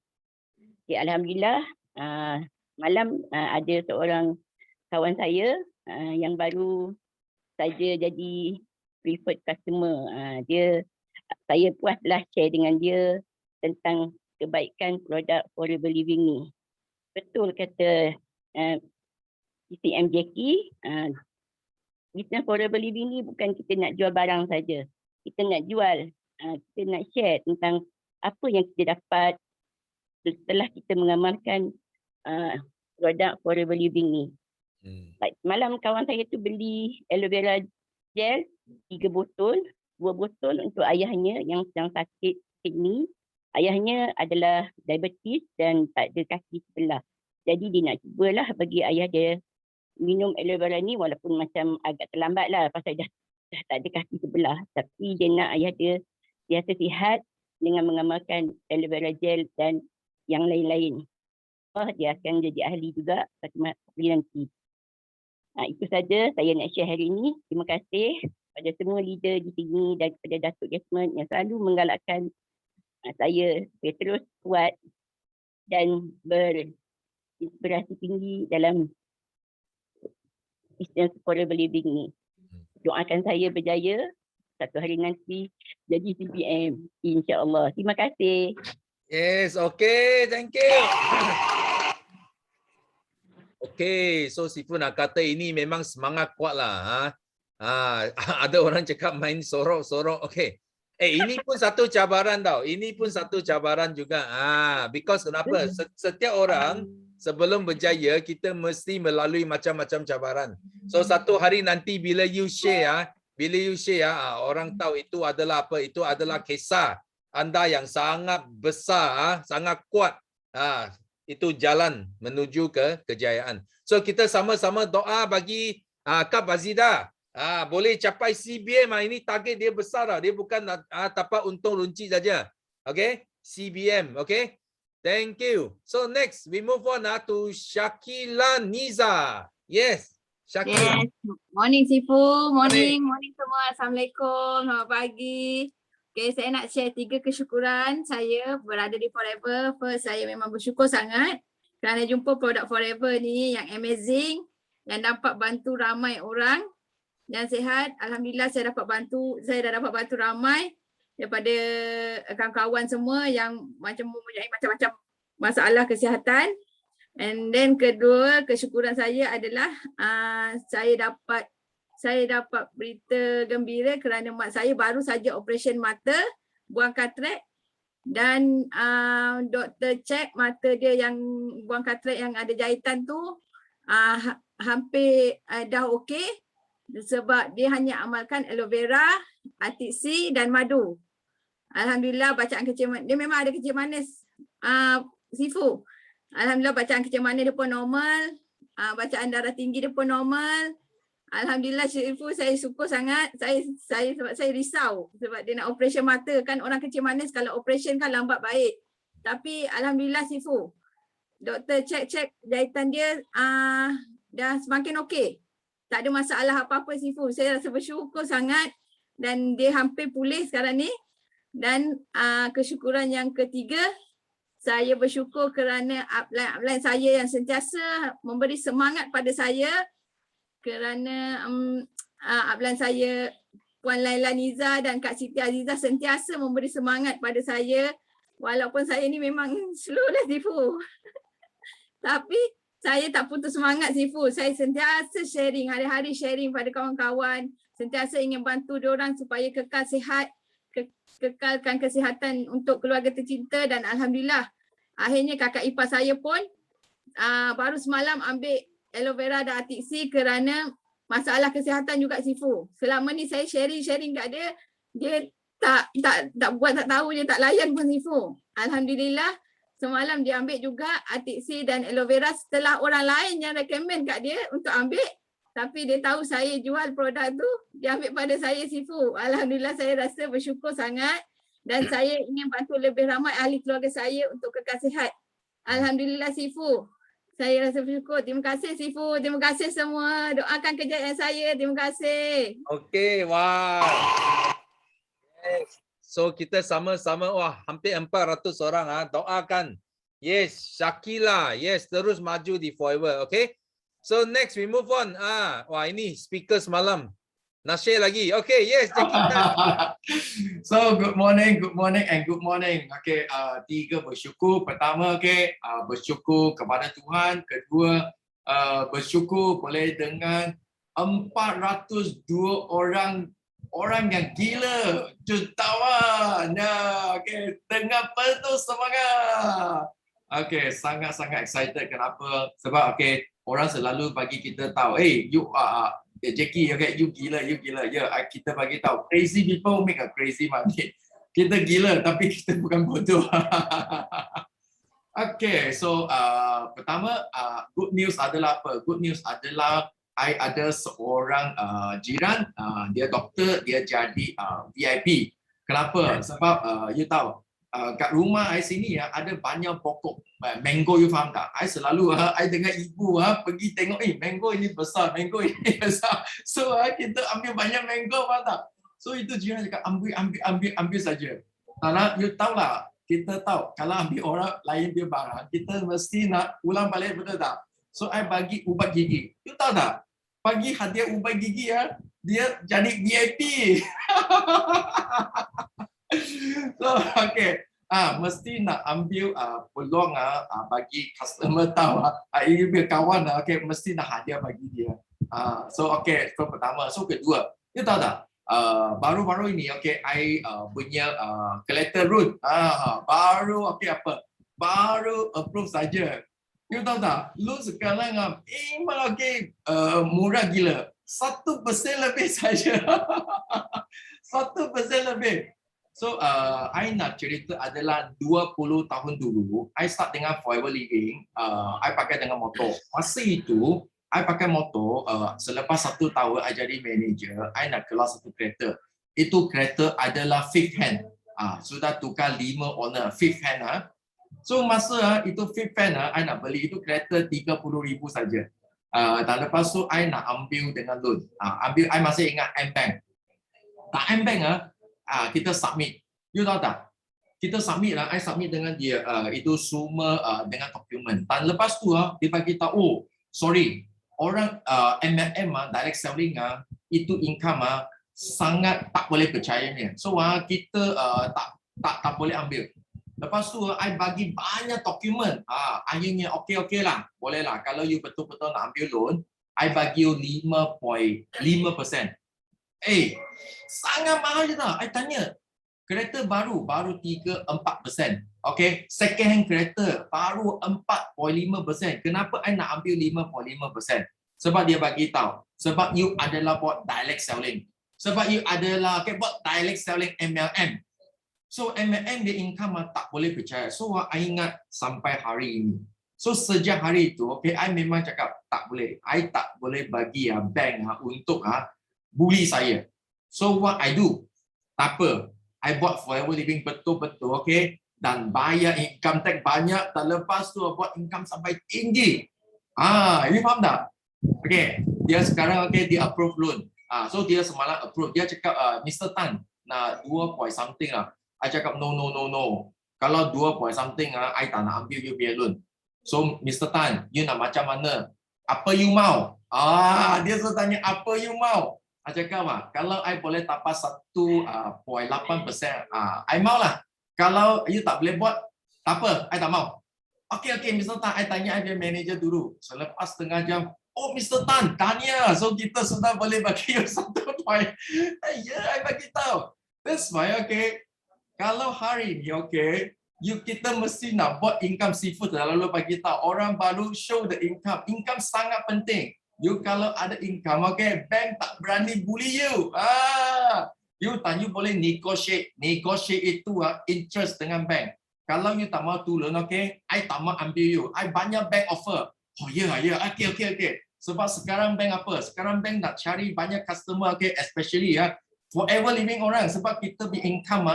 Ya, Alhamdulillah, malam ada seorang kawan saya yang baru saja jadi preferred customer. Saya puaslah share dengan dia tentang kebaikan produk Forever Living ni. Betul kata CM Jackie, bisnes Forever Living ni bukan kita nak jual barang saja. Kita nak jual, kita nak share tentang apa yang kita dapat setelah kita mengamalkan produk Forever Living ni. Like, malam kawan saya tu beli aloe vera gel 3 botol, 2 botol untuk ayahnya yang sedang sakit ni. Ayahnya adalah diabetes dan tak ada kaki sebelah. Jadi dia nak cubalah bagi ayah dia minum aloe vera ni, walaupun macam agak terlambat lah pasal dah tak ada kaki sebelah. Tapi dia nak ayah dia biasa sihat dengan mengamalkan aloe vera gel dan yang lain-lain. Dia akan jadi ahli juga satu hari nanti. Itu saja saya nak share hari ini. Terima kasih kepada semua leader di sini dan kepada Datuk Desmond yang selalu menggalakkan saya supaya terus kuat dan berinspirasi tinggi dalam bisnes Forever Living ni. Doakan saya berjaya satu hari nanti jadi CBM, insya-Allah. Terima kasih. Yes, okay, thank you. Okay, so Sifu nak kata ini memang semangat kuat lah. Ada orang cakap main sorok-sorok. Okay. Ini pun satu cabaran tau. Ini pun satu cabaran juga. Because kenapa? Setiap orang sebelum berjaya, kita mesti melalui macam-macam cabaran. So satu hari nanti bila you share, orang tahu itu adalah apa? Itu adalah kisah anda yang sangat besar, sangat kuat. Itu jalan menuju ke kejayaan. So kita sama-sama doa bagi Kak Bazida. Boleh capai CBM. Ini target dia besar. Dia bukan tapak untung runcit saja. Okay? CBM. Okay? Thank you. So next, we move on to Shakila Niza. Yes. Shakila. Yes. Morning Sifu. Morning semua. Assalamualaikum. Selamat pagi. Okay, saya nak share 3 kesyukuran saya berada di Forever. First, saya memang bersyukur sangat kerana jumpa produk Forever ni yang amazing, yang dapat bantu ramai orang yang sihat. Alhamdulillah saya dah dapat bantu ramai daripada kawan-kawan semua yang mempunyai macam-macam masalah kesihatan. And then kedua, kesyukuran saya adalah saya dapat berita gembira kerana mak saya baru saja operasi mata, buang katrak, dan doktor cek mata dia yang buang katrak yang ada jahitan tu hampir dah okey sebab dia hanya amalkan aloe vera, atik C dan madu. Alhamdulillah bacaan kecil manis. Dia memang ada kecil manis Sifu. Alhamdulillah bacaan kencing dia pun normal. Bacaan darah tinggi dia pun normal. Alhamdulillah Sifu, saya syukur sangat. Sebab saya risau sebab dia nak operation mata kan, orang kencing manis kalau operation kan lambat baik. Tapi alhamdulillah Sifu, doktor cek jahitan dia dah semakin okey. Tak ada masalah apa-apa Sifu. Saya rasa bersyukur sangat dan dia hampir pulih sekarang ni. Dan kesyukuran yang ketiga, saya bersyukur kerana upline saya yang sentiasa memberi semangat pada saya, kerana upline saya Puan Laila Niza dan Kak Siti Azizah sentiasa memberi semangat pada saya walaupun saya ni memang slow lah Sifu. Tapi saya tak putus semangat Sifu. Saya sentiasa sharing, hari-hari sharing pada kawan-kawan, sentiasa ingin bantu diorang supaya kekal sihat, kekalkan kesihatan untuk keluarga tercinta. Dan alhamdulillah akhirnya kakak ipar saya pun baru semalam ambil aloe vera dan atik C kerana masalah kesihatan juga Sifu. Selama ni saya sharing kat dia, dia tak buat tak tahu, dia tak layan pun Sifu. Alhamdulillah semalam dia ambil juga atik C dan aloe vera setelah orang lain yang recommend kat dia untuk ambil. Tapi dia tahu saya jual produk tu, dia ambil pada saya Sifu. Alhamdulillah saya rasa bersyukur sangat dan saya ingin bantu lebih ramai ahli keluarga saya untuk kekal sihat. Alhamdulillah Sifu. Saya rasa bersyukur. Terima kasih Sifu. Terima kasih semua. Doakan kejayaan saya. Terima kasih. Okey, wah. Yes. So kita sama-sama, wah hampir 400 orang doakan. Yes, Shakila. Yes, terus maju di Forever. Okay. So next we move on. Wah ini speaker semalam. Nasir lagi. Okay, yes. So good morning and good morning. Okay, tiga bersyukur. Pertama, okay, bersyukur kepada Tuhan. Kedua, bersyukur boleh dengan 402 orang yang gila, jutawan. Okay, tengah penuh semangat. Okay, sangat-sangat excited. Kenapa? Sebab okay, orang selalu bagi kita tahu, hey, you Jackie, okay, you gila. Yeah, kita bagi tahu, crazy people make a crazy money. Kita gila, tapi kita bukan bodoh. Okay, so pertama, good news adalah apa? Good news adalah I ada seorang jiran, dia doktor, dia jadi VIP. Kenapa? Sebab you tahu, kat rumah I sini ada banyak pokok mango, you faham tak? I selalu I dengan ibu pergi tengok, mango ini besar, mango ini besar. So kita ambil banyak mango, faham tak? So itu jiran cakap ambil saja. Karena you tahu lah, kita tahu kalau ambil orang lain dia barang, kita mesti nak ulang balik, betul tak? So I bagi ubat gigi. You tahu tak? Bagi hadiah ubat gigi dia jadi VIP. So okay, mesti nak ambil peluang bagi customer tahu, ini biar kawan okay, mesti nak hadiah bagi dia. So okay, so pertama. So kedua, you tahu tak? Baru-baru ini okay, I punya collector root baru okay apa? Baru approve saja. You tahu tak? Lu sekarang memang okay, murah gila. 1% lebih saja. 1% lebih. So I nak cerita adalah 20 tahun dulu, I start dengan Forever Living, I pakai dengan motor. Masa itu, I pakai motor, selepas 1 tahun I jadi manager, I nak keluar satu kereta. Itu kereta adalah fifth hand. Sudah tukar 5 owner, fifth hand. So masa itu fifth hand, I nak beli itu kereta 30,000 saja. Dan lepas tu, I nak ambil dengan loan. I masih ingat M-Bank. Tak M-Bank, kita submit. You tahu tak? Kita submit lah, I submit dengan dia itu semua dengan dokumen. Dan lepas tu dia bagi tahu, oh sorry, orang MLM direct selling itu income sangat tak boleh percayanya. So kita tak boleh ambil. Lepas tu I bagi banyak dokumen. Akhirnya okey lah, boleh lah. Kalau you betul-betul nak ambil loan, I bagi you 5.5%. Sangat mahal je tak? I tanya. Kereta baru 3-4%. Okay, second hand kereta baru 4.5%. Kenapa I nak ambil 5.5%? Sebab dia bagi tahu. Sebab you adalah buat direct selling. Sebab you adalah buat direct selling MLM. So MLM dia income tak boleh percaya. So I ingat sampai hari ini. So sejak hari itu, okay, I memang cakap tak boleh. I tak boleh bagi bank untuk bully saya. So what I do? Tak apa. I buat Forever Living betul-betul, okay, dan bayar income tax banyak. Dan lepas tu buat income sampai tinggi. You faham tak? Okay, dia sekarang dia approve loan. So dia semalam approve. Dia cakap Mr. Tan nak 2 point something lah. I cakap no. Kalau 2 point something I tak nak ambil you punya loan. So Mr. Tan, you nak macam mana? Apa you mau? Dia selalu tanya apa you mau? I cakap kalau I boleh tapas 1.8%, I mau lah. Kalau you tak boleh buat, tak apa, I tak mau. Okay, Mr. Tan, I tanya I punya manager dulu. Selepas setengah jam, oh Mr. Tan, tanya. So kita sudah boleh bagi you 1 point. I bagi tahu. That's why, okay. Kalau hari ni, okay, kita mesti nak buat income seafood. Lalu bagi tahu orang baru show the income. Income sangat penting. You kalau ada income, okay, bank tak berani bully you. You boleh negotiate. Negotiate itu interest dengan bank. Kalau you tak mau turun, okay, I tak mau ambil you. I banyak bank offer. Oh ya, okay. Sebab sekarang bank apa? Sekarang bank nak cari banyak customer, okay, especially Forever Living orang, sebab kita be income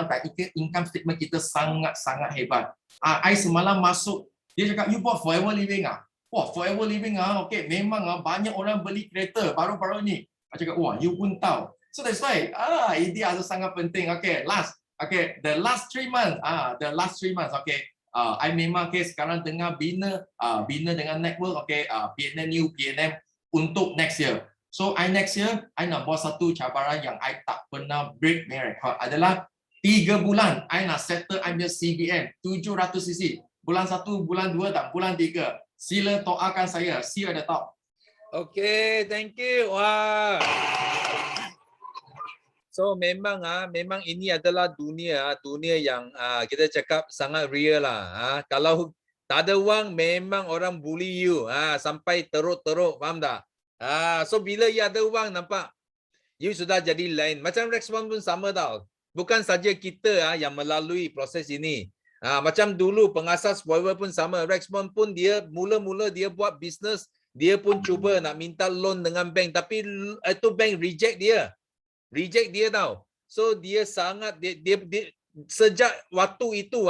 income statement kita sangat hebat. I semalam masuk, dia cakap you buat Forever Living Wah, Forever Living okay, memang banyak orang beli kereta baru-baru ni. I cakap wah, you pun tahu. So that's why ini sangat penting. Okay, the last 3 months, okay, I memang sekarang tengah bina dengan network, okay, PNM untuk next year. So next year, I nak buat satu cabaran yang I tak pernah break my record adalah 3 bulan I nak settle I punya CBM 700cc. Bulan 1, bulan 2 dan bulan 3. Sila doakan saya. See you at the top. Okay, thank you. Wah. So memang ini adalah dunia yang kita cakap sangat real lah. Kalau tak ada wang memang orang bully you sampai teruk-teruk, faham tak? So bila you ada wang, nampak you sudah jadi lain. Macam Rexmond pun sama tau. Bukan saja kita yang melalui proses ini. Macam dulu pengasas Forever pun sama. Rexmond pun dia mula-mula dia buat bisnes, dia pun cuba nak minta loan dengan bank, tapi itu bank reject dia tau. So dia sangat dia sejak waktu itu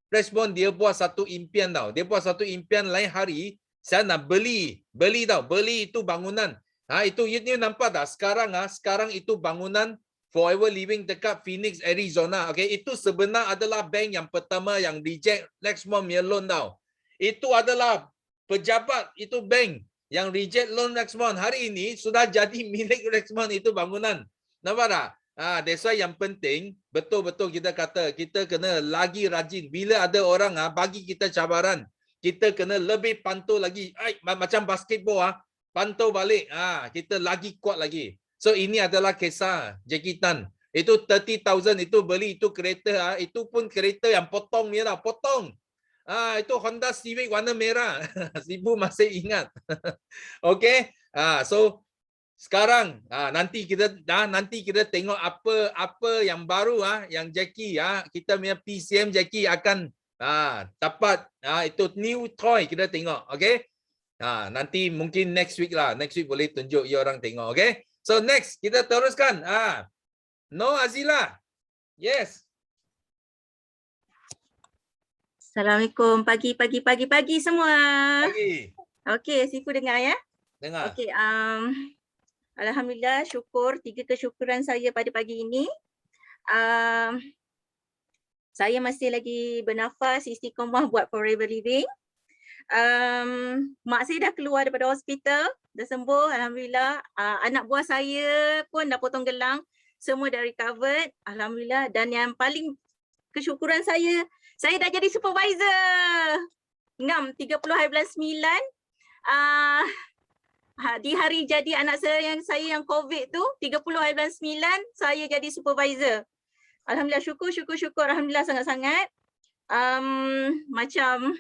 Rexmond dia buat satu impian tau. Dia buat satu impian lain hari saya nak beli tau. Beli itu bangunan. Itu you nampak tak? Sekarang itu bangunan Forever Living dekat Phoenix, Arizona. Okay, itu sebenar adalah bank yang pertama yang reject Rexmond punya loan tau. Itu adalah pejabat itu bank yang reject loan Rexmond. Hari ini sudah jadi milik Rexmond itu bangunan. Nampak tak? That's why yang penting betul-betul kita kata kita kena lagi rajin. Bila ada orang bagi kita cabaran, kita kena lebih pantau lagi. Macam basketball pantau balik. Kita lagi kuat lagi. So ini adalah kisah Jackie Tan. Itu 30,000 itu beli itu kereta. Itu pun kereta yang potong ni lah. Potong. Itu Honda Civic warna merah. Ibu masih ingat. Okay. So sekarang nanti kita tengok apa yang baru yang Jackie kita punya PCM Jackie akan dapat itu new toy kita tengok. Okay. Nanti mungkin next week lah. Next week boleh tunjuk you orang tengok. Okay. So next kita teruskan. No Azila. Yes. Assalamualaikum. Pagi semua. Pagi. Okey, Sifu dengar ya. Dengar. Okey, alhamdulillah syukur 3 kesyukuran saya pada pagi ini. Saya masih lagi bernafas, istiqamah buat Forever Living. Mak saya dah keluar daripada hospital, dah sembuh alhamdulillah. Anak buah saya pun dah potong gelang, semua dah recovered alhamdulillah. Dan yang paling kesyukuran saya dah jadi supervisor. Ngam 30 hari bulan 9. Di hari jadi anak saya yang COVID tu 30 hari bulan 9 saya jadi supervisor. Alhamdulillah, syukur alhamdulillah sangat-sangat. Macam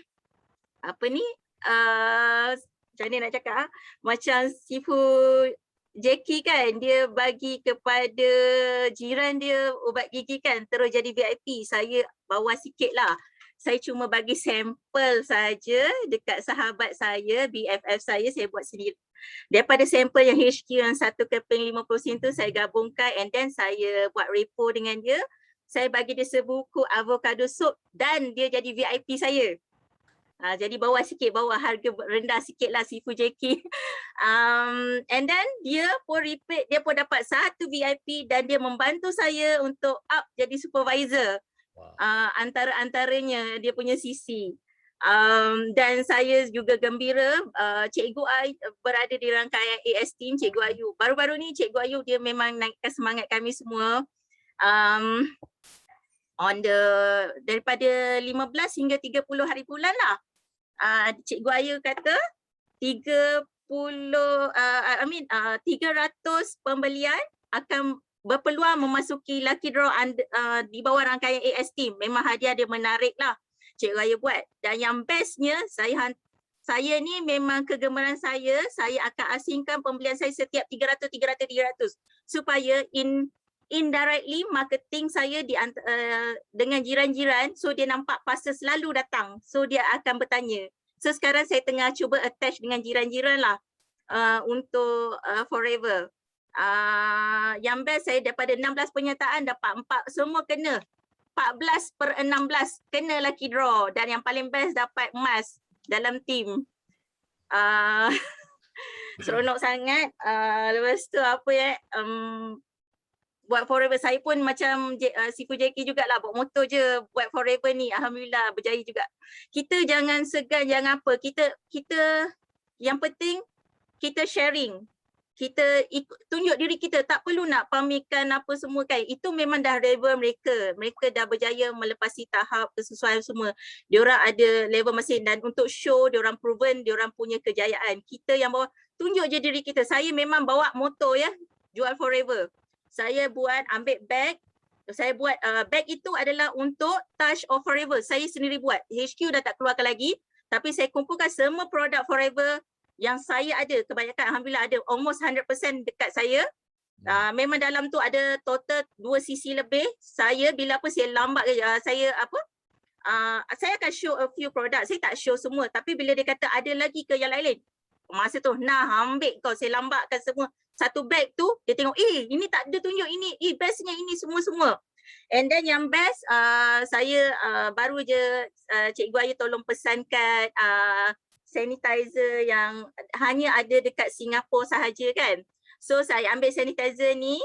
apa ni, macam ni nak cakap, macam Sifu Jackie kan, dia bagi kepada jiran dia ubat gigi kan, terus jadi VIP. Saya bawa sikit lah. Saya cuma bagi sampel saja dekat sahabat saya, BFF saya buat sendiri. Daripada sampel yang HQ yang 1/50 tu saya gabungkan and then saya buat repo dengan dia. Saya bagi dia sebuku avocado soup dan dia jadi VIP saya. Jadi bawah sikit, bawah harga rendah sikit lah Sifu Jackie. And then dia pun repeat, dia pun dapat satu VIP dan dia membantu saya untuk up jadi supervisor. Antara-antaranya dia punya sisi. Dan saya juga gembira Cikgu Ayu berada di rangkaian AS Team Cikgu Ayu. Baru-baru ni Cikgu Ayu dia memang naikkan semangat kami semua. Daripada 15 hingga 30 hari bulan lah. Cikgu Ayu kata 300 pembelian akan berpeluang memasuki lucky draw di bawah rangkaian AS Team. Memang hadiah dia menarik lah Cikgu Ayu buat. Dan yang bestnya saya ni memang kegemaran saya akan asingkan pembelian saya setiap 300 supaya indirectly marketing saya dengan jiran-jiran, so dia nampak pasal selalu datang, so dia akan bertanya. So sekarang saya tengah cuba attach dengan jiran-jiran lah untuk forever. Yang best saya daripada 16 penyertaan dapat 4, semua kena. 14/16 kena lucky draw dan yang paling best dapat emas dalam team. Seronok sangat. Lepas tu apa buat forever, saya pun macam Sifu Jackie jugalah, buat motor je buat forever ni, alhamdulillah berjaya juga. Kita jangan segan, jangan apa, kita yang penting kita sharing, kita tunjuk diri kita, tak perlu nak pamerkan apa semua kan, itu memang dah level mereka dah berjaya melepasi tahap kesesuaian semua, diorang ada level masing dan untuk show diorang proven diorang punya kejayaan. Kita yang bawa, tunjuk je diri kita. Saya memang bawa motor jual forever. Saya buat ambil bag, saya buat bag itu adalah untuk Touch of Forever. Saya sendiri buat. HQ dah tak keluarkan lagi, tapi saya kumpulkan semua produk Forever yang saya ada. Kebanyakan alhamdulillah ada almost 100% dekat saya. Memang dalam tu ada total 2 cc lebih. Saya bila apa saya lambat saya akan show a few product. Saya tak show semua, tapi bila dia kata ada lagi ke yang lain, masa tu ambil kau, saya lambatkan semua. Satu bag tu dia tengok, ini tak ada tunjuk ini, bestnya ini semua. And then yang best saya baru je Cikgu Ayu tolong pesankan sanitizer yang hanya ada dekat Singapura sahaja kan. So saya ambil sanitizer ni,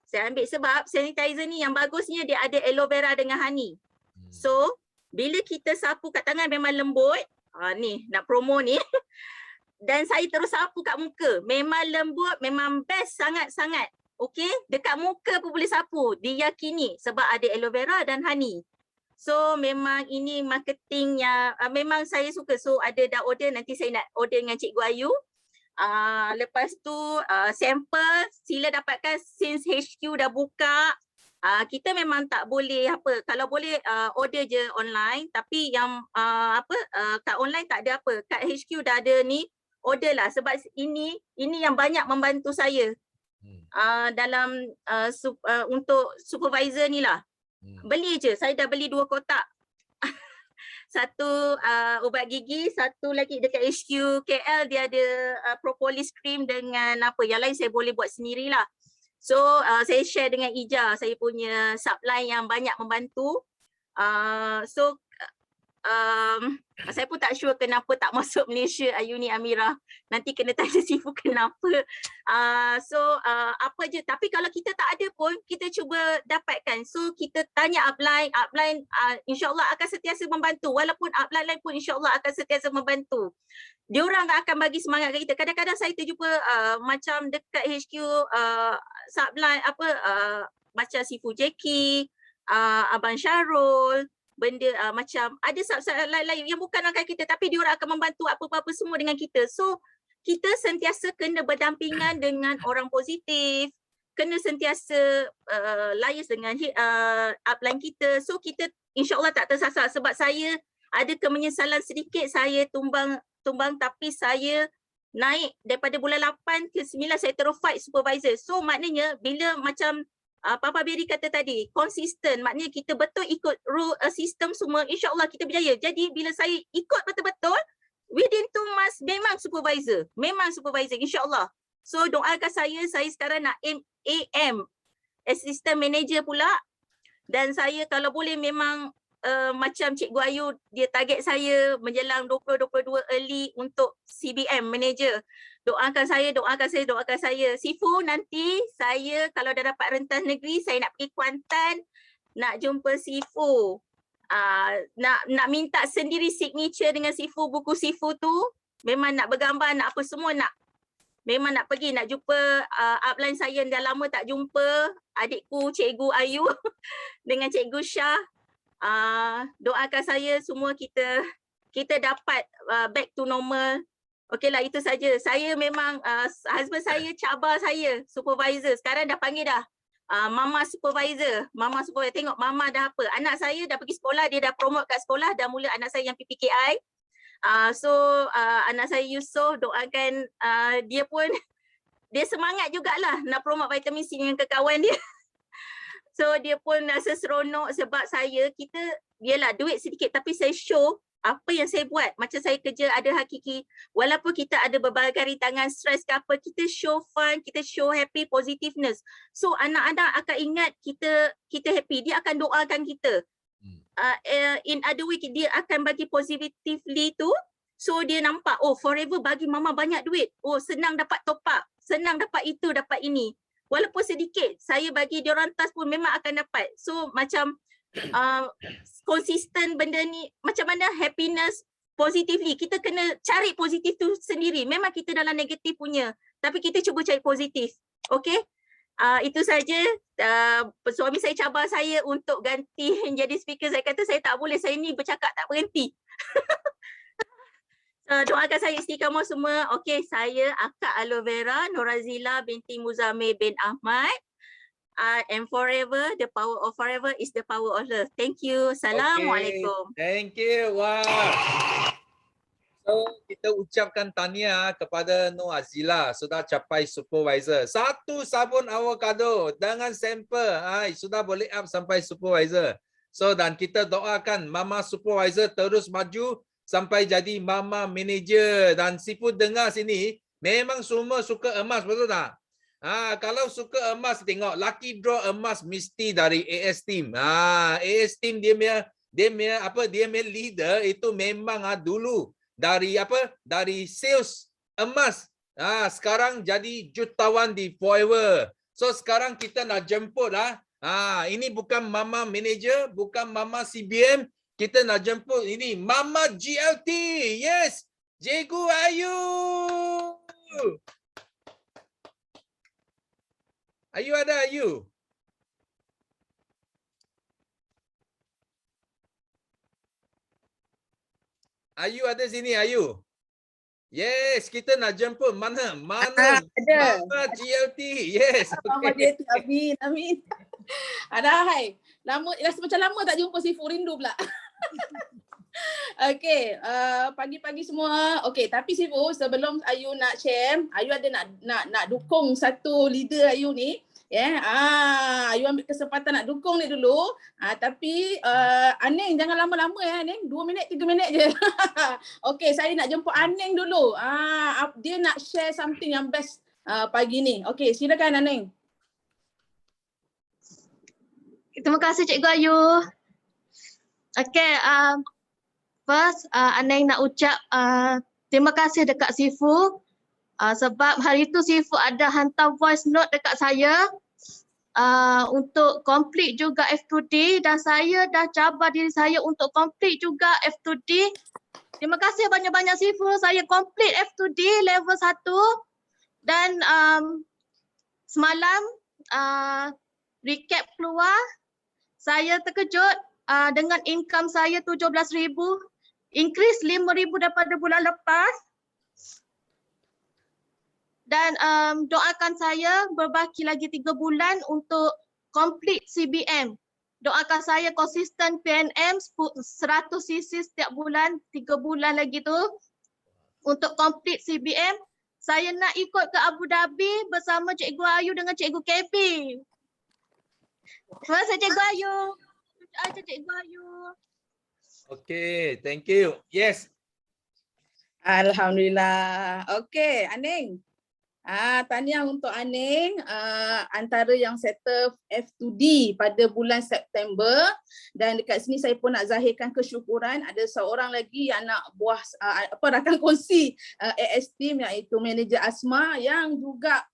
saya ambil sebab sanitizer ni yang bagusnya dia ada aloe vera dengan honey. So bila kita sapu kat tangan memang lembut, ni nak promo ni. Dan saya terus sapu kat muka. Memang lembut, memang best sangat-sangat. Okey, dekat muka pun boleh sapu. Diyakini sebab ada aloe vera dan honey. So memang ini marketing yang memang saya suka. So ada dah order, nanti saya nak order dengan Cikgu Ayu. Lepas tu sampel sila dapatkan since HQ dah buka. Kita memang tak boleh kalau boleh order je online, tapi yang kat online tak ada apa. Kat HQ dah ada ni, order lah sebab ini yang banyak membantu saya dalam untuk supervisor ni lah. Beli je, saya dah beli 2 kotak. Satu ubat gigi, satu lagi dekat HQ KL dia ada propolis cream dengan yang lain saya boleh buat sendirilah. So saya share dengan Ija, saya punya subline yang banyak membantu. Saya pun tak sure kenapa tak masuk Malaysia Ayuni Amirah. Nanti kena tanya Sifu kenapa. Apa je, tapi kalau kita tak ada pun kita cuba dapatkan. So kita tanya upline insya-Allah akan sentiasa membantu. Walaupun upline lain pun insya-Allah akan sentiasa membantu. Diorang akan bagi semangat kat kita. Kadang-kadang saya terjumpa macam dekat HQ subline macam Sifu Jackie, Abang Syarul, benda macam ada sub-sub lain-lain yang bukan rakan kita, tapi diorang akan membantu apa-apa semua dengan kita. So kita sentiasa kena berdampingan dengan orang positif, kena sentiasa liaise dengan upline kita. So kita insya-Allah tak tersasar. Sebab saya ada kemenyesalan sedikit, saya tumbang tapi saya naik daripada bulan 8 ke 9 saya terus fight supervisor. So maknanya bila macam Papa Berry kata tadi, konsisten, maknanya kita betul ikut rule sistem semua, insyaAllah kita berjaya. Jadi bila saya ikut betul-betul, within 2 months memang supervisor, insyaAllah. So doakan saya sekarang nak AM, assistant manager pula. Dan saya kalau boleh memang macam Cikgu Ayu, dia target saya menjelang 2022 early untuk CBM manager. Doakan saya. Sifu nanti saya kalau dah dapat rentas negeri, saya nak pergi Kuantan, nak jumpa Sifu. Nak minta sendiri signature dengan Sifu, buku Sifu tu. Memang nak bergambar, nak apa semua nak. Memang nak pergi, nak jumpa upline saya yang dah lama tak jumpa. Adikku Cikgu Ayu dengan Cikgu Syah. Doakan saya semua kita dapat back to normal. Okeylah, itu saja. Saya memang husband saya cabar saya supervisor. Sekarang dah panggil dah mama supervisor. Tengok mama dah apa. Anak saya dah pergi sekolah, dia dah promote kat sekolah, dah mula anak saya yang PPKI. So anak saya Yusof, doakan dia pun dia semangat jugalah nak promote vitamin C dengan kawan dia. So dia pun rasa seronok sebab kita yalah duit sedikit tapi saya show apa yang saya buat. Macam saya kerja ada hakiki. Walaupun kita ada berbagai rintangan, stres ke apa, kita show fun, kita show happy, positiveness. So anak-anak akan ingat kita happy, dia akan doakan kita. In other way, dia akan bagi positively tu. So dia nampak, oh forever bagi mama banyak duit. Oh senang dapat top up, senang dapat itu, dapat ini. Walaupun sedikit, saya bagi diorang tas pun memang akan dapat. So macam konsisten benda ni, macam mana happiness positively. Kita kena cari positif tu sendiri. Memang kita dalam negatif punya, tapi kita cuba cari positif. Okay? Itu saja. Suami saya cabar saya untuk ganti jadi speaker. Saya kata saya tak boleh, saya ni bercakap tak berhenti. Doakan saya istiqamah semua. Okey, saya Akak Aloe Vera Norazila binti Muzamil bin Ahmad. And forever, the power of forever is the power of love. Thank you. Assalamualaikum. Okay. Thank you. Wah. So kita ucapkan tahniah kepada Nur Azila sudah capai supervisor. 1 sabun avocado dengan sampel sudah boleh up sampai supervisor. So dan kita doakan mama supervisor terus maju sampai jadi mama manager. Dan Sifu dengar sini memang semua suka emas, betul tak? Kalau suka emas, tengok lucky draw emas mesti dari AS Team. AS Team dia punya leader itu memang dulu dari sales emas. Sekarang jadi jutawan di Forever. So sekarang kita nak jemput ini bukan mama manager, bukan mama CBM, kita nak jemput ini mama GLT. Yes, Cikgu Ayu. Ayu ada Ayu? Ayu ada sini Ayu? Yes, kita nak jemput mana? Ada. Mama GLT. Yes. Mama GLT. Amin. Ada hai. Rasa macam lama tak jumpa Sifu, rindu pula. Okey, pagi-pagi semua. Okey, tapi Sifu, sebelum Ayu nak share, Ayu ada nak dukung satu leader Ayu ni. Ayu ambil kesempatan nak dukung ni dulu. Tapi Aneng jangan lama-lama Aneng. 2 minit, 3 minit je. Okey, saya nak jemput Aneng dulu. Dia nak share something yang best pagi ni. Okey, silakan Aneng. Terima kasih Cikgu Ayu. Okay, first Aneng nak ucap terima kasih dekat Sifu sebab hari tu Sifu ada hantar voice note dekat saya untuk complete juga F2D dan saya dah cabar diri saya untuk complete juga F2D. Terima kasih banyak-banyak Sifu, saya complete F2D level 1 dan semalam recap keluar. Saya terkejut dengan income saya 17,000, increase 5,000 daripada bulan lepas. Dan doakan saya berbaki lagi 3 bulan untuk complete CBM. Doakan saya konsisten PNM 100 cc setiap bulan, 3 bulan lagi tu untuk complete CBM. Saya nak ikut ke Abu Dhabi bersama Cikgu Ayu dengan Cikgu KB. Terima kasih Cikgu Ayu. Aja Cikgu Ayu. Okay, thank you. Yes. Alhamdulillah. Okey, Aning. Tahniah untuk Aning, antara yang settle F2D pada bulan September, dan dekat sini saya pun nak zahirkan kesyukuran ada seorang lagi anak buah rakan kongsi AS team, iaitu manager Asma yang juga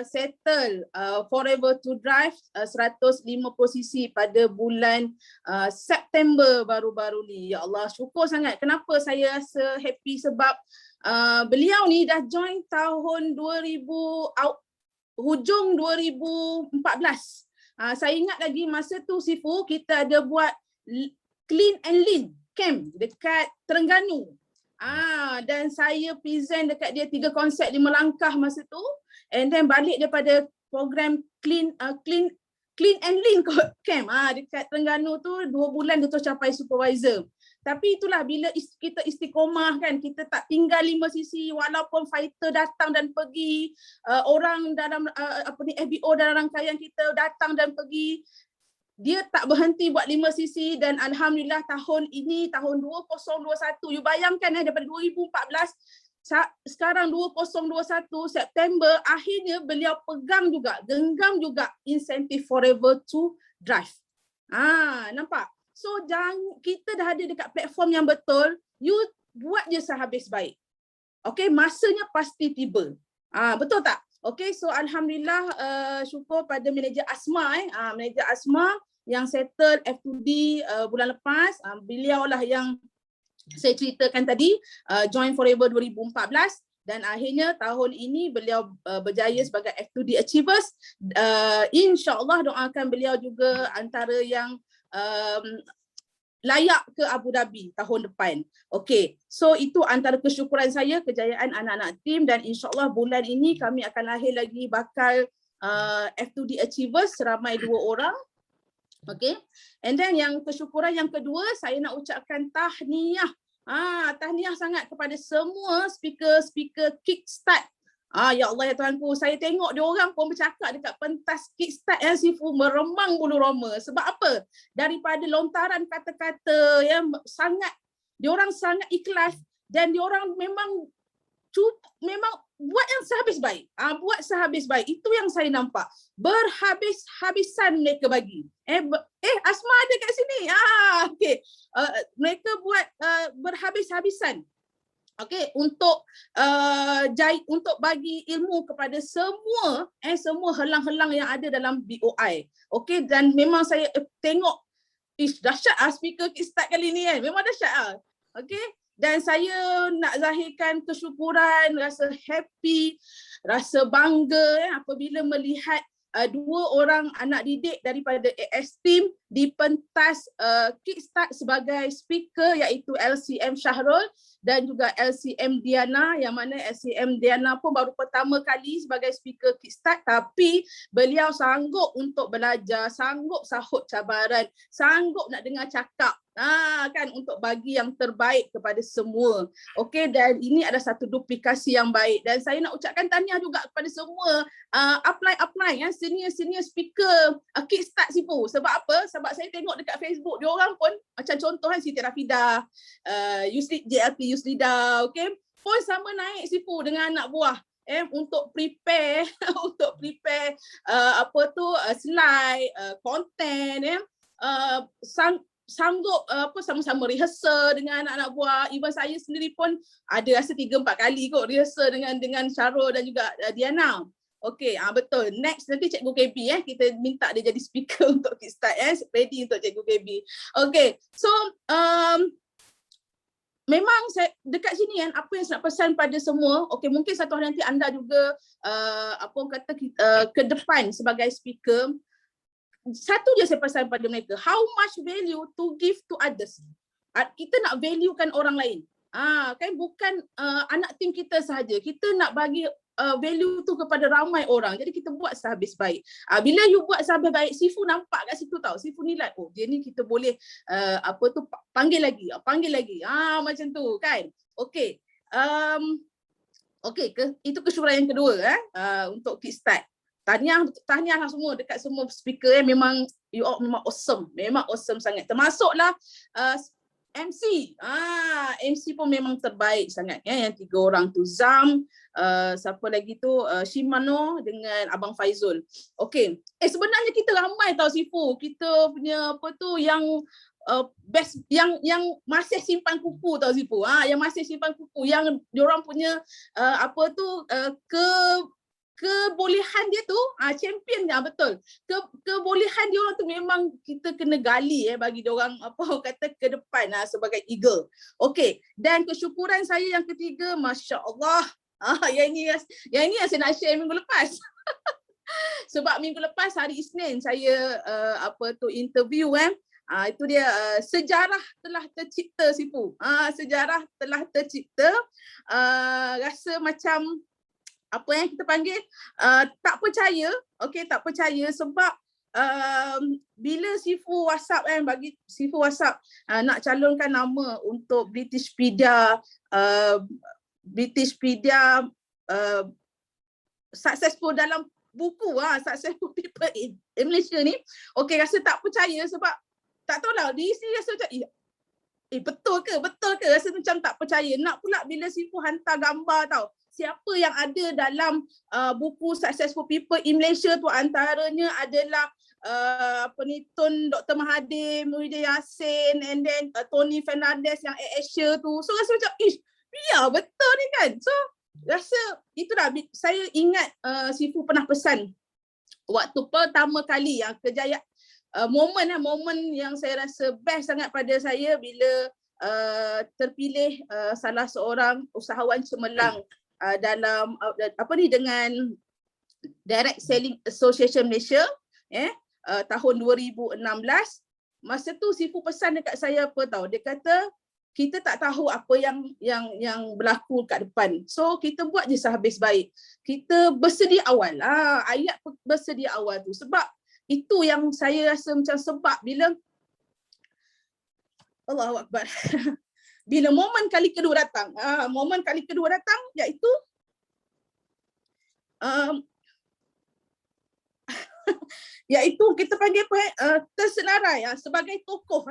settle Forever to Drive 150 cc pada bulan September baru-baru ni. Ya Allah, syukur sangat. Kenapa saya rasa happy? Sebab beliau ni dah join tahun 2000 hujung 2014. Saya ingat lagi masa tu Sifu kita ada buat Clean and Lean camp dekat Terengganu. Dan saya present dekat dia 3 konsep 5 langkah masa tu, and then balik daripada program Clean and Lean camp dekat Terengganu tu 2 bulan dia terus capai supervisor. Tapi itulah bila kita istiqomah kan, kita tak tinggal 5 sisi walaupun fighter datang dan pergi, orang dalam FBO dalam rangkaian kita datang dan pergi, dia tak berhenti buat 5 sisi. Dan alhamdulillah tahun ini, tahun 2021, you bayangkan daripada 2014 sekarang 2021 September, akhirnya beliau pegang juga, genggam juga insentif Forever to Drive. Nampak? So kita dah ada dekat platform yang betul, you buat je sehabis baik. Okay, masanya pasti tiba. Betul tak? Okay, so alhamdulillah, syukur pada manager Asma, manager Asma yang settle F2D bulan lepas. Beliau lah yang saya ceritakan tadi, join Forever 2014, dan akhirnya tahun ini beliau berjaya sebagai F2D Achievers. InsyaAllah doakan beliau juga antara yang layak ke Abu Dhabi tahun depan. Okay, so itu antara kesyukuran saya, kejayaan anak-anak tim, dan insyaAllah bulan ini kami akan lahir lagi bakal F2D Achievers seramai 2 orang. Okay, and then yang kesyukuran yang kedua, saya nak ucapkan tahniah. Tahniah sangat kepada semua speaker Kickstart. Ya Allah ya Tuhanku, saya tengok dia orang pun bercakap dekat pentas Kickstart Sifu, meremang bulu roma. Sebab apa? Daripada lontaran kata-kata yang dia orang sangat ikhlas, dan dia orang memang buat yang sehabis baik. Buat sehabis baik. Itu yang saya nampak. Berhabis-habisan mereka bagi. Asma ada kat sini. Okay. Mereka buat berhabis-habisan. Okay, untuk bagi ilmu kepada semua helang-helang yang ada dalam BOI. Okay, dan memang saya tengok dahsyat speaker Kickstart kali ni kan. Memang dahsyat Okay. Dan saya nak zahirkan kesyukuran, rasa happy, rasa bangga apabila melihat 2 orang anak didik daripada AS Team di pentas Kickstart sebagai speaker, iaitu LCM Syahrul dan juga LCM Diana, yang mana LCM Diana pun baru pertama kali sebagai speaker Kickstart, tapi beliau sanggup untuk belajar, sanggup sahut cabaran, sanggup nak dengar cakap, kan, untuk bagi yang terbaik kepada semua. Okey, dan ini adalah satu duplikasi yang baik, dan saya nak ucapkan tahniah juga kepada semua apply senior speaker Kickstart Sifu. Sebab apa? Sebab saya tengok dekat Facebook dia orang pun macam contoh Siti Rafidah, JLP Yuslida, okey, pun sama naik Sifu dengan anak buah untuk prepare slide, content, sanggup sama-sama rehearsal dengan anak-anak buah. Even saya sendiri pun ada rasa 3-4 kali kot rehearsal dengan Syarul dan juga Diana. Okey, betul. Next nanti Cikgu KB kita minta dia jadi speaker untuk Kickstart, ready untuk Cikgu KB. Okey. So memang saya dekat sini kan, apa yang saya nak pesan pada semua, okey, mungkin satu hari nanti anda juga ke depan sebagai speaker. Satu je saya pesan pada mereka, how much value to give to others. Kita nak valuekan orang lain. Kan bukan anak tim kita sahaja. Kita nak bagi value tu kepada ramai orang. Jadi kita buat sehabis baik. Bila you buat sehabis baik, Sifu nampak kat situ tau. Sifu nilai, oh dia ni kita boleh panggil lagi. Macam tu kan. Okey. Okey, itu kesyukuran yang kedua untuk kickstart. Tahniah lah semua dekat semua speaker memang you all memang awesome sangat. Termasuklah MC. MC pun memang terbaik sangat yang 3 orang tu, Zam, siapa lagi tu, Shimano dengan Abang Faizul. Okey. Sebenarnya kita ramai tau Sifu. Kita punya apa tu yang best yang masih simpan kuku tau Sifu. Yang masih simpan kuku yang diorang punya apa tu kebolehan dia tu champion dia betul. Kebolehan dia orang tu memang kita kena gali bagi dia orang apa kata ke depan sebagai eagle. Okey, dan kesyukuran saya yang ketiga, masya-Allah. Yang ini yang saya nak share minggu lepas. Sebab minggu lepas hari Isnin saya interview itu dia sejarah telah tercipta Sifu. Sejarah telah tercipta. Rasa macam apa yang kita panggil tak percaya, tak percaya sebab bila Sifu WhatsApp bagi Sifu WhatsApp nak calonkan nama untuk Britishpedia successful dalam buku Successful People in Malaysia ni, rasa tak percaya sebab tak tahulah diri sendiri rasa macam betul ke rasa macam tak percaya. Nak pula bila Sifu hantar gambar tau siapa yang ada dalam buku Successful People in Malaysia tu, antaranya adalah Tun Dr. Mahathir, Muhyiddin Yassin, and then Tony Fernandez yang Asia tu. So rasa macam ya betul ni kan. So rasa itulah saya ingat Sifu pernah pesan waktu pertama kali yang kejayaan momen yang saya rasa best sangat pada saya bila terpilih salah seorang usahawan cemerlang dalam dengan Direct Selling Association Malaysia tahun 2016. Masa tu Sifu pesan dekat saya apa tahu, dia kata kita tak tahu apa yang berlaku kat depan, so kita buat je sehabis baik, kita bersedia awal. Ayat bersedia awal tu sebab itu yang saya rasa macam sebab bila Allahu Akbar bila momen kali kedua datang, iaitu iaitu kita panggil tersenarai sebagai tokoh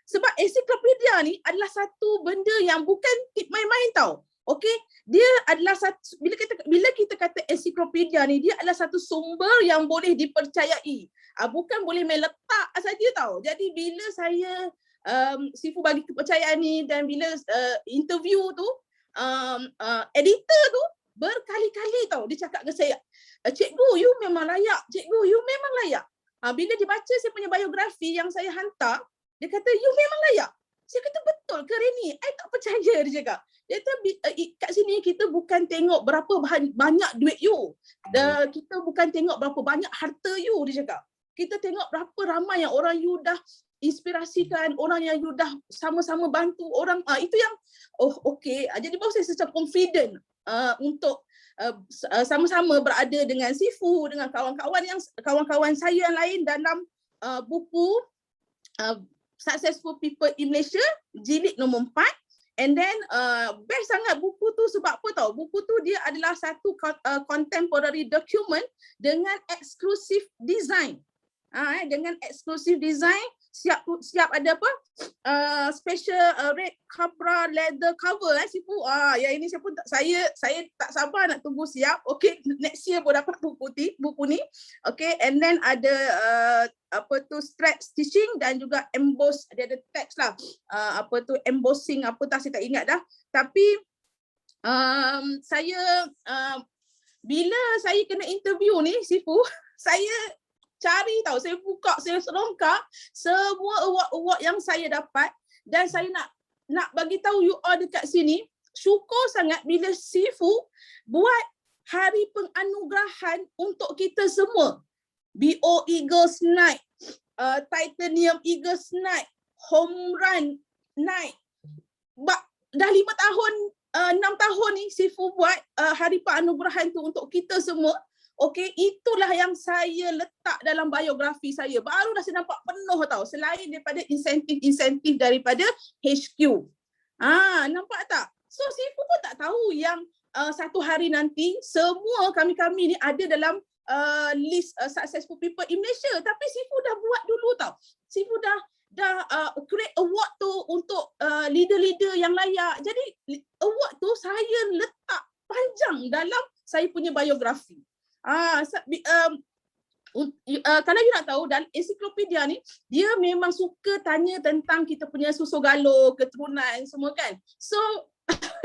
sebab ensiklopedia ni adalah satu benda yang bukan main-main tau. Okey, dia adalah satu, bila kita kata ensiklopedia ni, dia adalah satu sumber yang boleh dipercayai. Bukan boleh main letak saja tau. Jadi bila saya Sifu bagi kepercayaan ni dan bila interview tu editor tu berkali-kali tau dia cakap dengan saya, cikgu you memang layak, cikgu you memang layak. Bila dia baca saya punya biografi yang saya hantar, dia kata you memang layak. Saya kata betul ke Reni? I tak percaya, dia cakap. Dia kata kat sini kita bukan tengok berapa banyak duit you. Kita bukan tengok berapa banyak harta you, dia cakap. Kita tengok berapa ramai yang orang you dah inspirasikan, orang yang you dah sama-sama bantu orang. Itu yang okey. Jadi baru saya secara confident untuk sama-sama berada dengan Sifu, dengan kawan-kawan saya yang lain dalam buku Successful People in Malaysia jilid nombor 4. And then best sangat buku tu sebab apa tau? Buku tu dia adalah satu contemporary document dengan exclusive design. Dengan exclusive design, siap ada apa? Special red Capra leather cover Sifu. Yang ini saya tak sabar nak tunggu siap. Okey, next year pun dapat buku ni. Okey, and then ada strap stitching dan juga emboss, dia ada text lah. Embossing saya tak ingat dah. Tapi saya bila saya kena interview ni Sifu, saya cari tahu, saya buka, saya selongkar semua award yang saya dapat dan saya nak bagi tahu you all dekat sini, syukur sangat bila Sifu buat hari penganugerahan untuk kita semua. BO Eagles Night, Titanium Eagles Night, Home Run Night. Dah 5 tahun, 6 tahun ni Sifu buat hari penganugerahan tu untuk kita semua. Okey, itulah yang saya letak dalam biografi saya. Baru dah saya nampak penuh tau, selain daripada insentif daripada HQ. Nampak tak? So Sifu pun tak tahu yang satu hari nanti semua kami-kami ni ada dalam list successful people in Malaysia, tapi Sifu dah buat dulu tau. Sifu dah create award tu untuk leader-leader yang layak. Jadi award tu saya letak panjang dalam saya punya biografi. Kalau you nak tahu, dalam ensiklopedia ni dia memang suka tanya tentang kita punya susu galur, keturunan semua kan. So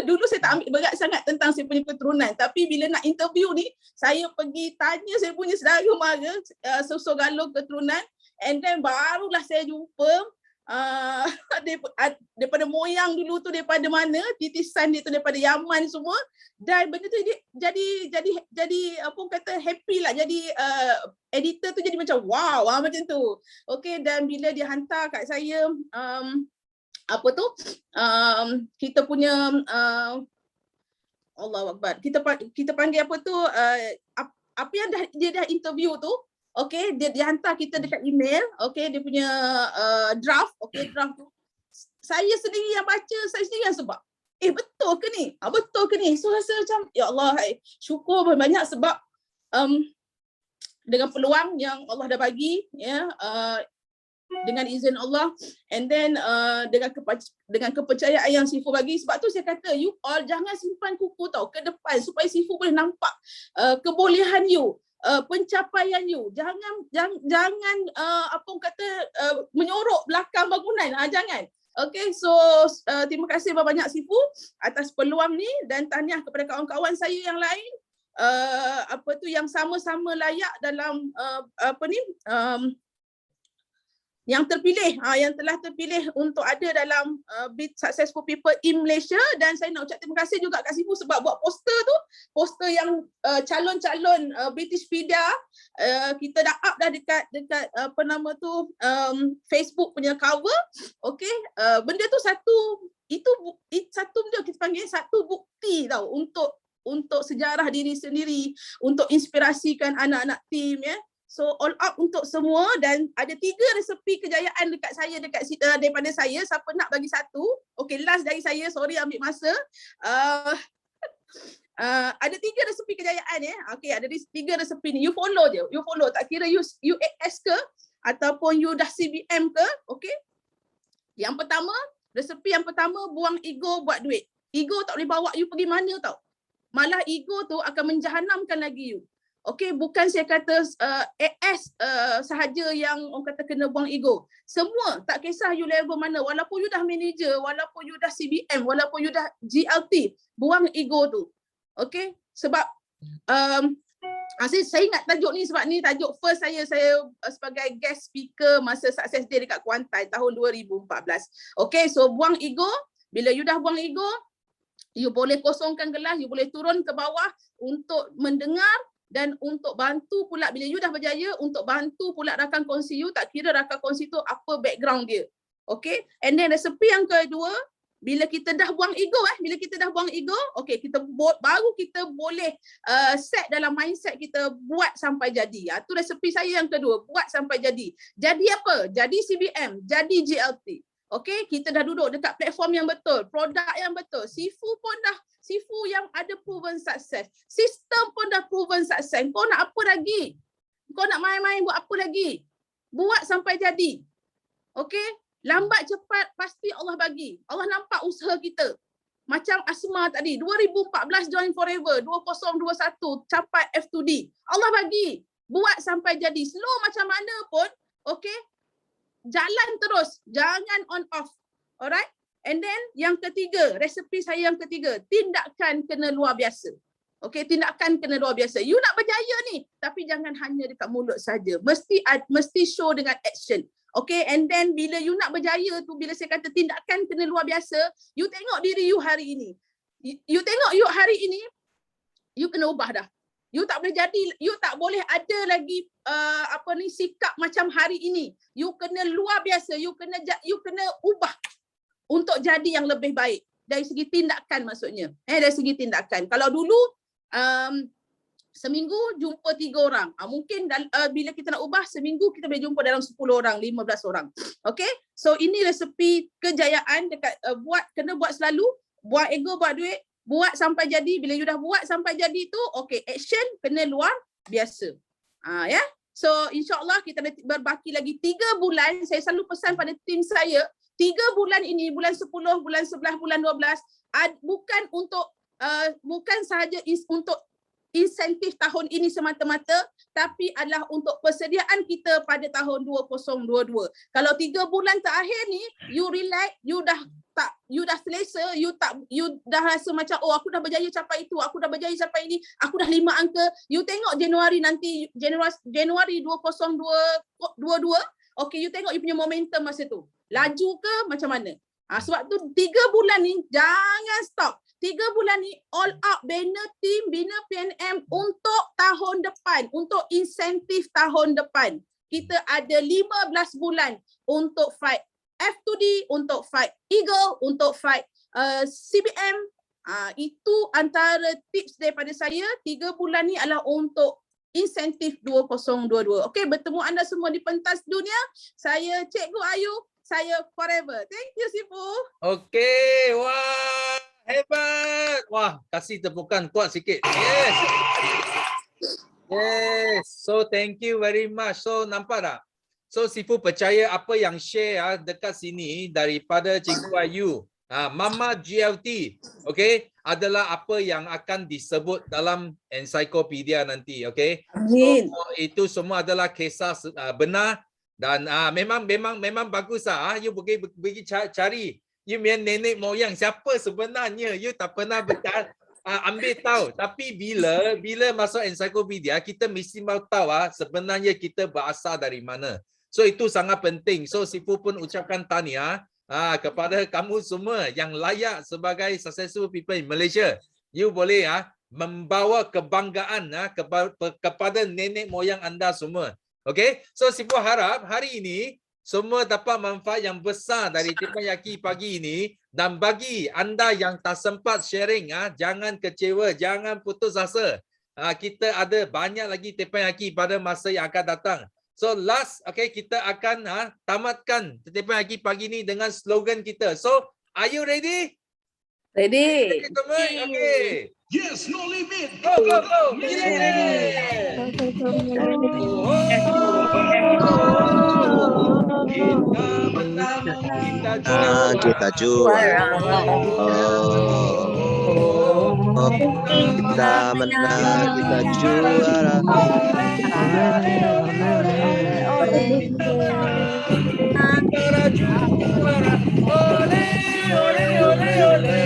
dulu saya tak ambil berat sangat tentang saya punya keturunan, tapi bila nak interview ni saya pergi tanya saya punya saudara mara susu galur keturunan, and then barulah saya jumpa daripada moyang dulu tu daripada mana, titisan dia tu daripada Yaman semua, dan benda tu jadi apa kata happy lah, jadi editor tu jadi macam wow macam tu. Okey, dan bila dia hantar kat saya apa tu kita punya Allahu Akbar, kita panggil apa tu apa yang dia dah interview tu. Okey, dia hantar kita dekat email. Okey, dia punya draft. Okey, draft tu saya sendiri yang baca, saya sendiri yang sebab betul ke ni? Betul ke ni? So rasa macam ya Allah, syukur banyak sebab dengan peluang yang Allah dah bagi, ya, dengan izin Allah, and then dengan kepercayaan yang Sifu bagi. Sebab tu saya kata you all jangan simpan kuku tau ke depan, supaya Sifu boleh nampak kebolehan you, pencapaian you. Jangan apa kata menyorok belakang bangunan, jangan. Okay, so terima kasih banyak Sifu atas peluang ni, dan tahniah kepada kawan-kawan saya yang lain apa tu yang sama-sama layak dalam apa ni yang terpilih, yang telah terpilih untuk ada dalam Be Successful People in Malaysia. Dan saya nak ucap terima kasih juga kat Sifu sebab buat poster yang calon-calon British Media, kita dah up dah dekat apa nama tu Facebook punya cover. Okey, benda tu satu benda kita panggil satu bukti tau untuk sejarah diri sendiri, untuk inspirasikan anak-anak tim, ya. So all up untuk semua, dan ada 3 resepi kejayaan daripada saya. Siapa nak bagi satu? Okay, last dari saya, sorry ambil masa. Ada 3 resepi kejayaan, ya. Okay, ada 3 resepi ni. You follow je. You follow. Tak kira you AS ke ataupun you dah CBM ke. Okay. Yang pertama, resepi yang pertama, buang ego buat duit. Ego tak boleh bawa you pergi mana tau. Malah ego tu akan menjahanamkan lagi you. Okey, bukan saya kata AS sahaja yang orang kata kena buang ego. Semua, tak kisah you level mana, walaupun you dah manager, walaupun you dah CBM, walaupun you dah GLT, buang ego tu. Okey, sebab saya ingat tajuk ni sebab ni tajuk first saya sebagai guest speaker masa Success Day dekat Kuantan tahun 2014. Okey, so buang ego. Bila you dah buang ego, you boleh kosongkan gelas, you boleh turun ke bawah untuk mendengar dan untuk bantu pula bila you dah berjaya, untuk bantu pula rakan kongsi you, tak kira rakan kongsi tu apa background dia. Okay, and then resepi yang kedua, bila kita dah buang ego, okay, baru kita boleh set dalam mindset kita buat sampai jadi. Tu resepi saya yang kedua, buat sampai jadi. Jadi apa? Jadi CBM, jadi GLT. Okay, kita dah duduk dekat platform yang betul, produk yang betul. Sifu yang ada proven success. Sistem pun dah proven success. Kau nak apa lagi? Kau nak main-main buat apa lagi? Buat sampai jadi. Okay, lambat cepat pasti Allah bagi. Allah nampak usaha kita. Macam Asma tadi, 2014 join Forever, 2021 capai F2D. Allah bagi. Buat sampai jadi. Slow macam mana pun, okay, jalan terus, jangan on off. Alright? And then yang ketiga, resepi saya yang ketiga, tindakan kena luar biasa. Okay, tindakan kena luar biasa. You nak berjaya ni, tapi jangan hanya dekat mulut saja. Mesti show dengan action. Okay, and then bila you nak berjaya tu, bila saya kata tindakan kena luar biasa, you tengok diri you hari ini. You tengok you hari ini, you kena ubah dah. You tak boleh jadi, you tak boleh ada lagi sikap macam hari ini. You kena luar biasa, you kena ubah untuk jadi yang lebih baik dari segi tindakan maksudnya. Dari segi tindakan. Kalau dulu seminggu jumpa 3 orang. Mungkin bila kita nak ubah seminggu kita boleh jumpa dalam 10 orang, 15 orang. Okay? So ini resepi kejayaan dekat kena buat selalu, buang ego buat duit, buat sampai jadi. Bila you dah buat sampai jadi tu, okay, action kena luar biasa. Ya. So insyaAllah kita ada berbaki lagi 3 bulan. Saya selalu pesan pada tim saya, 3 bulan ini, bulan 10, bulan 11, bulan 12, bukan untuk bukan sahaja untuk insentif tahun ini semata-mata, tapi adalah untuk persediaan kita pada tahun 2022. Kalau 3 bulan terakhir ni you relax, you dah selesa, you dah rasa macam oh aku dah berjaya capai itu, aku dah berjaya capai ini, aku dah 5 angka. You tengok Januari nanti, Januari 2022, okay, you tengok you punya momentum masa tu. Laju ke macam mana? Sebab tu 3 bulan ni jangan stop. 3 bulan ni all out bina team, bina PNM untuk tahun depan, untuk insentif tahun depan. Kita ada 15 bulan untuk fight F2D, untuk fight Eagle, untuk fight CBM. Itu antara tips daripada saya. 3 bulan ni adalah untuk insentif 2022. Okey, bertemu anda semua di pentas dunia. Saya Cikgu Ayu, saya forever. Thank you Sifu. Okey, wah, hebat. Wah, kasih tepukan kuat sikit. Yes. Yes. So thank you very much. So nampak tak? So Sifu percaya apa yang share dekat sini daripada Cikgu Ayu, Mama GLT, okay, adalah apa yang akan disebut dalam ensiklopedia nanti, okay? Amin. So, itu semua adalah kisah benar dan memang bagus lah. You pergi cari you punya nenek moyang siapa sebenarnya, you tak pernah ambil tahu. Tapi bila masuk ensiklopedia, kita mesti mahu tahu sebenarnya kita berasal dari mana. So itu sangat penting. So Sifu pun ucapkan tahniah kepada kamu semua yang layak sebagai successful people in Malaysia. You boleh membawa kebanggaan kepada nenek moyang anda semua. Okay, so Sifu harap hari ini semua dapat manfaat yang besar dari Teppanyaki pagi ini. Dan bagi anda yang tak sempat sharing, jangan kecewa, jangan putus asa. Kita ada banyak lagi Teppanyaki pada masa yang akan datang. So last, okay, kita akan tamatkan Teppanyaki pagi ini dengan slogan kita. So, are you ready? Ready. Okay. Yes, no limit. Go. Kita juara. Kita menang, kita juara. Antara juara, ole, ole, ole, ole.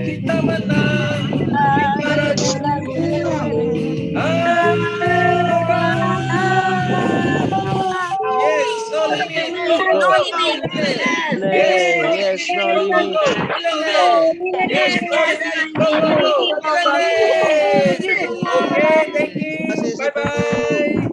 Kita menang, antara juara. Yes, no limit. No limit. Yes, no limit. Yes, no limit. Okay, thank you. Bye-bye.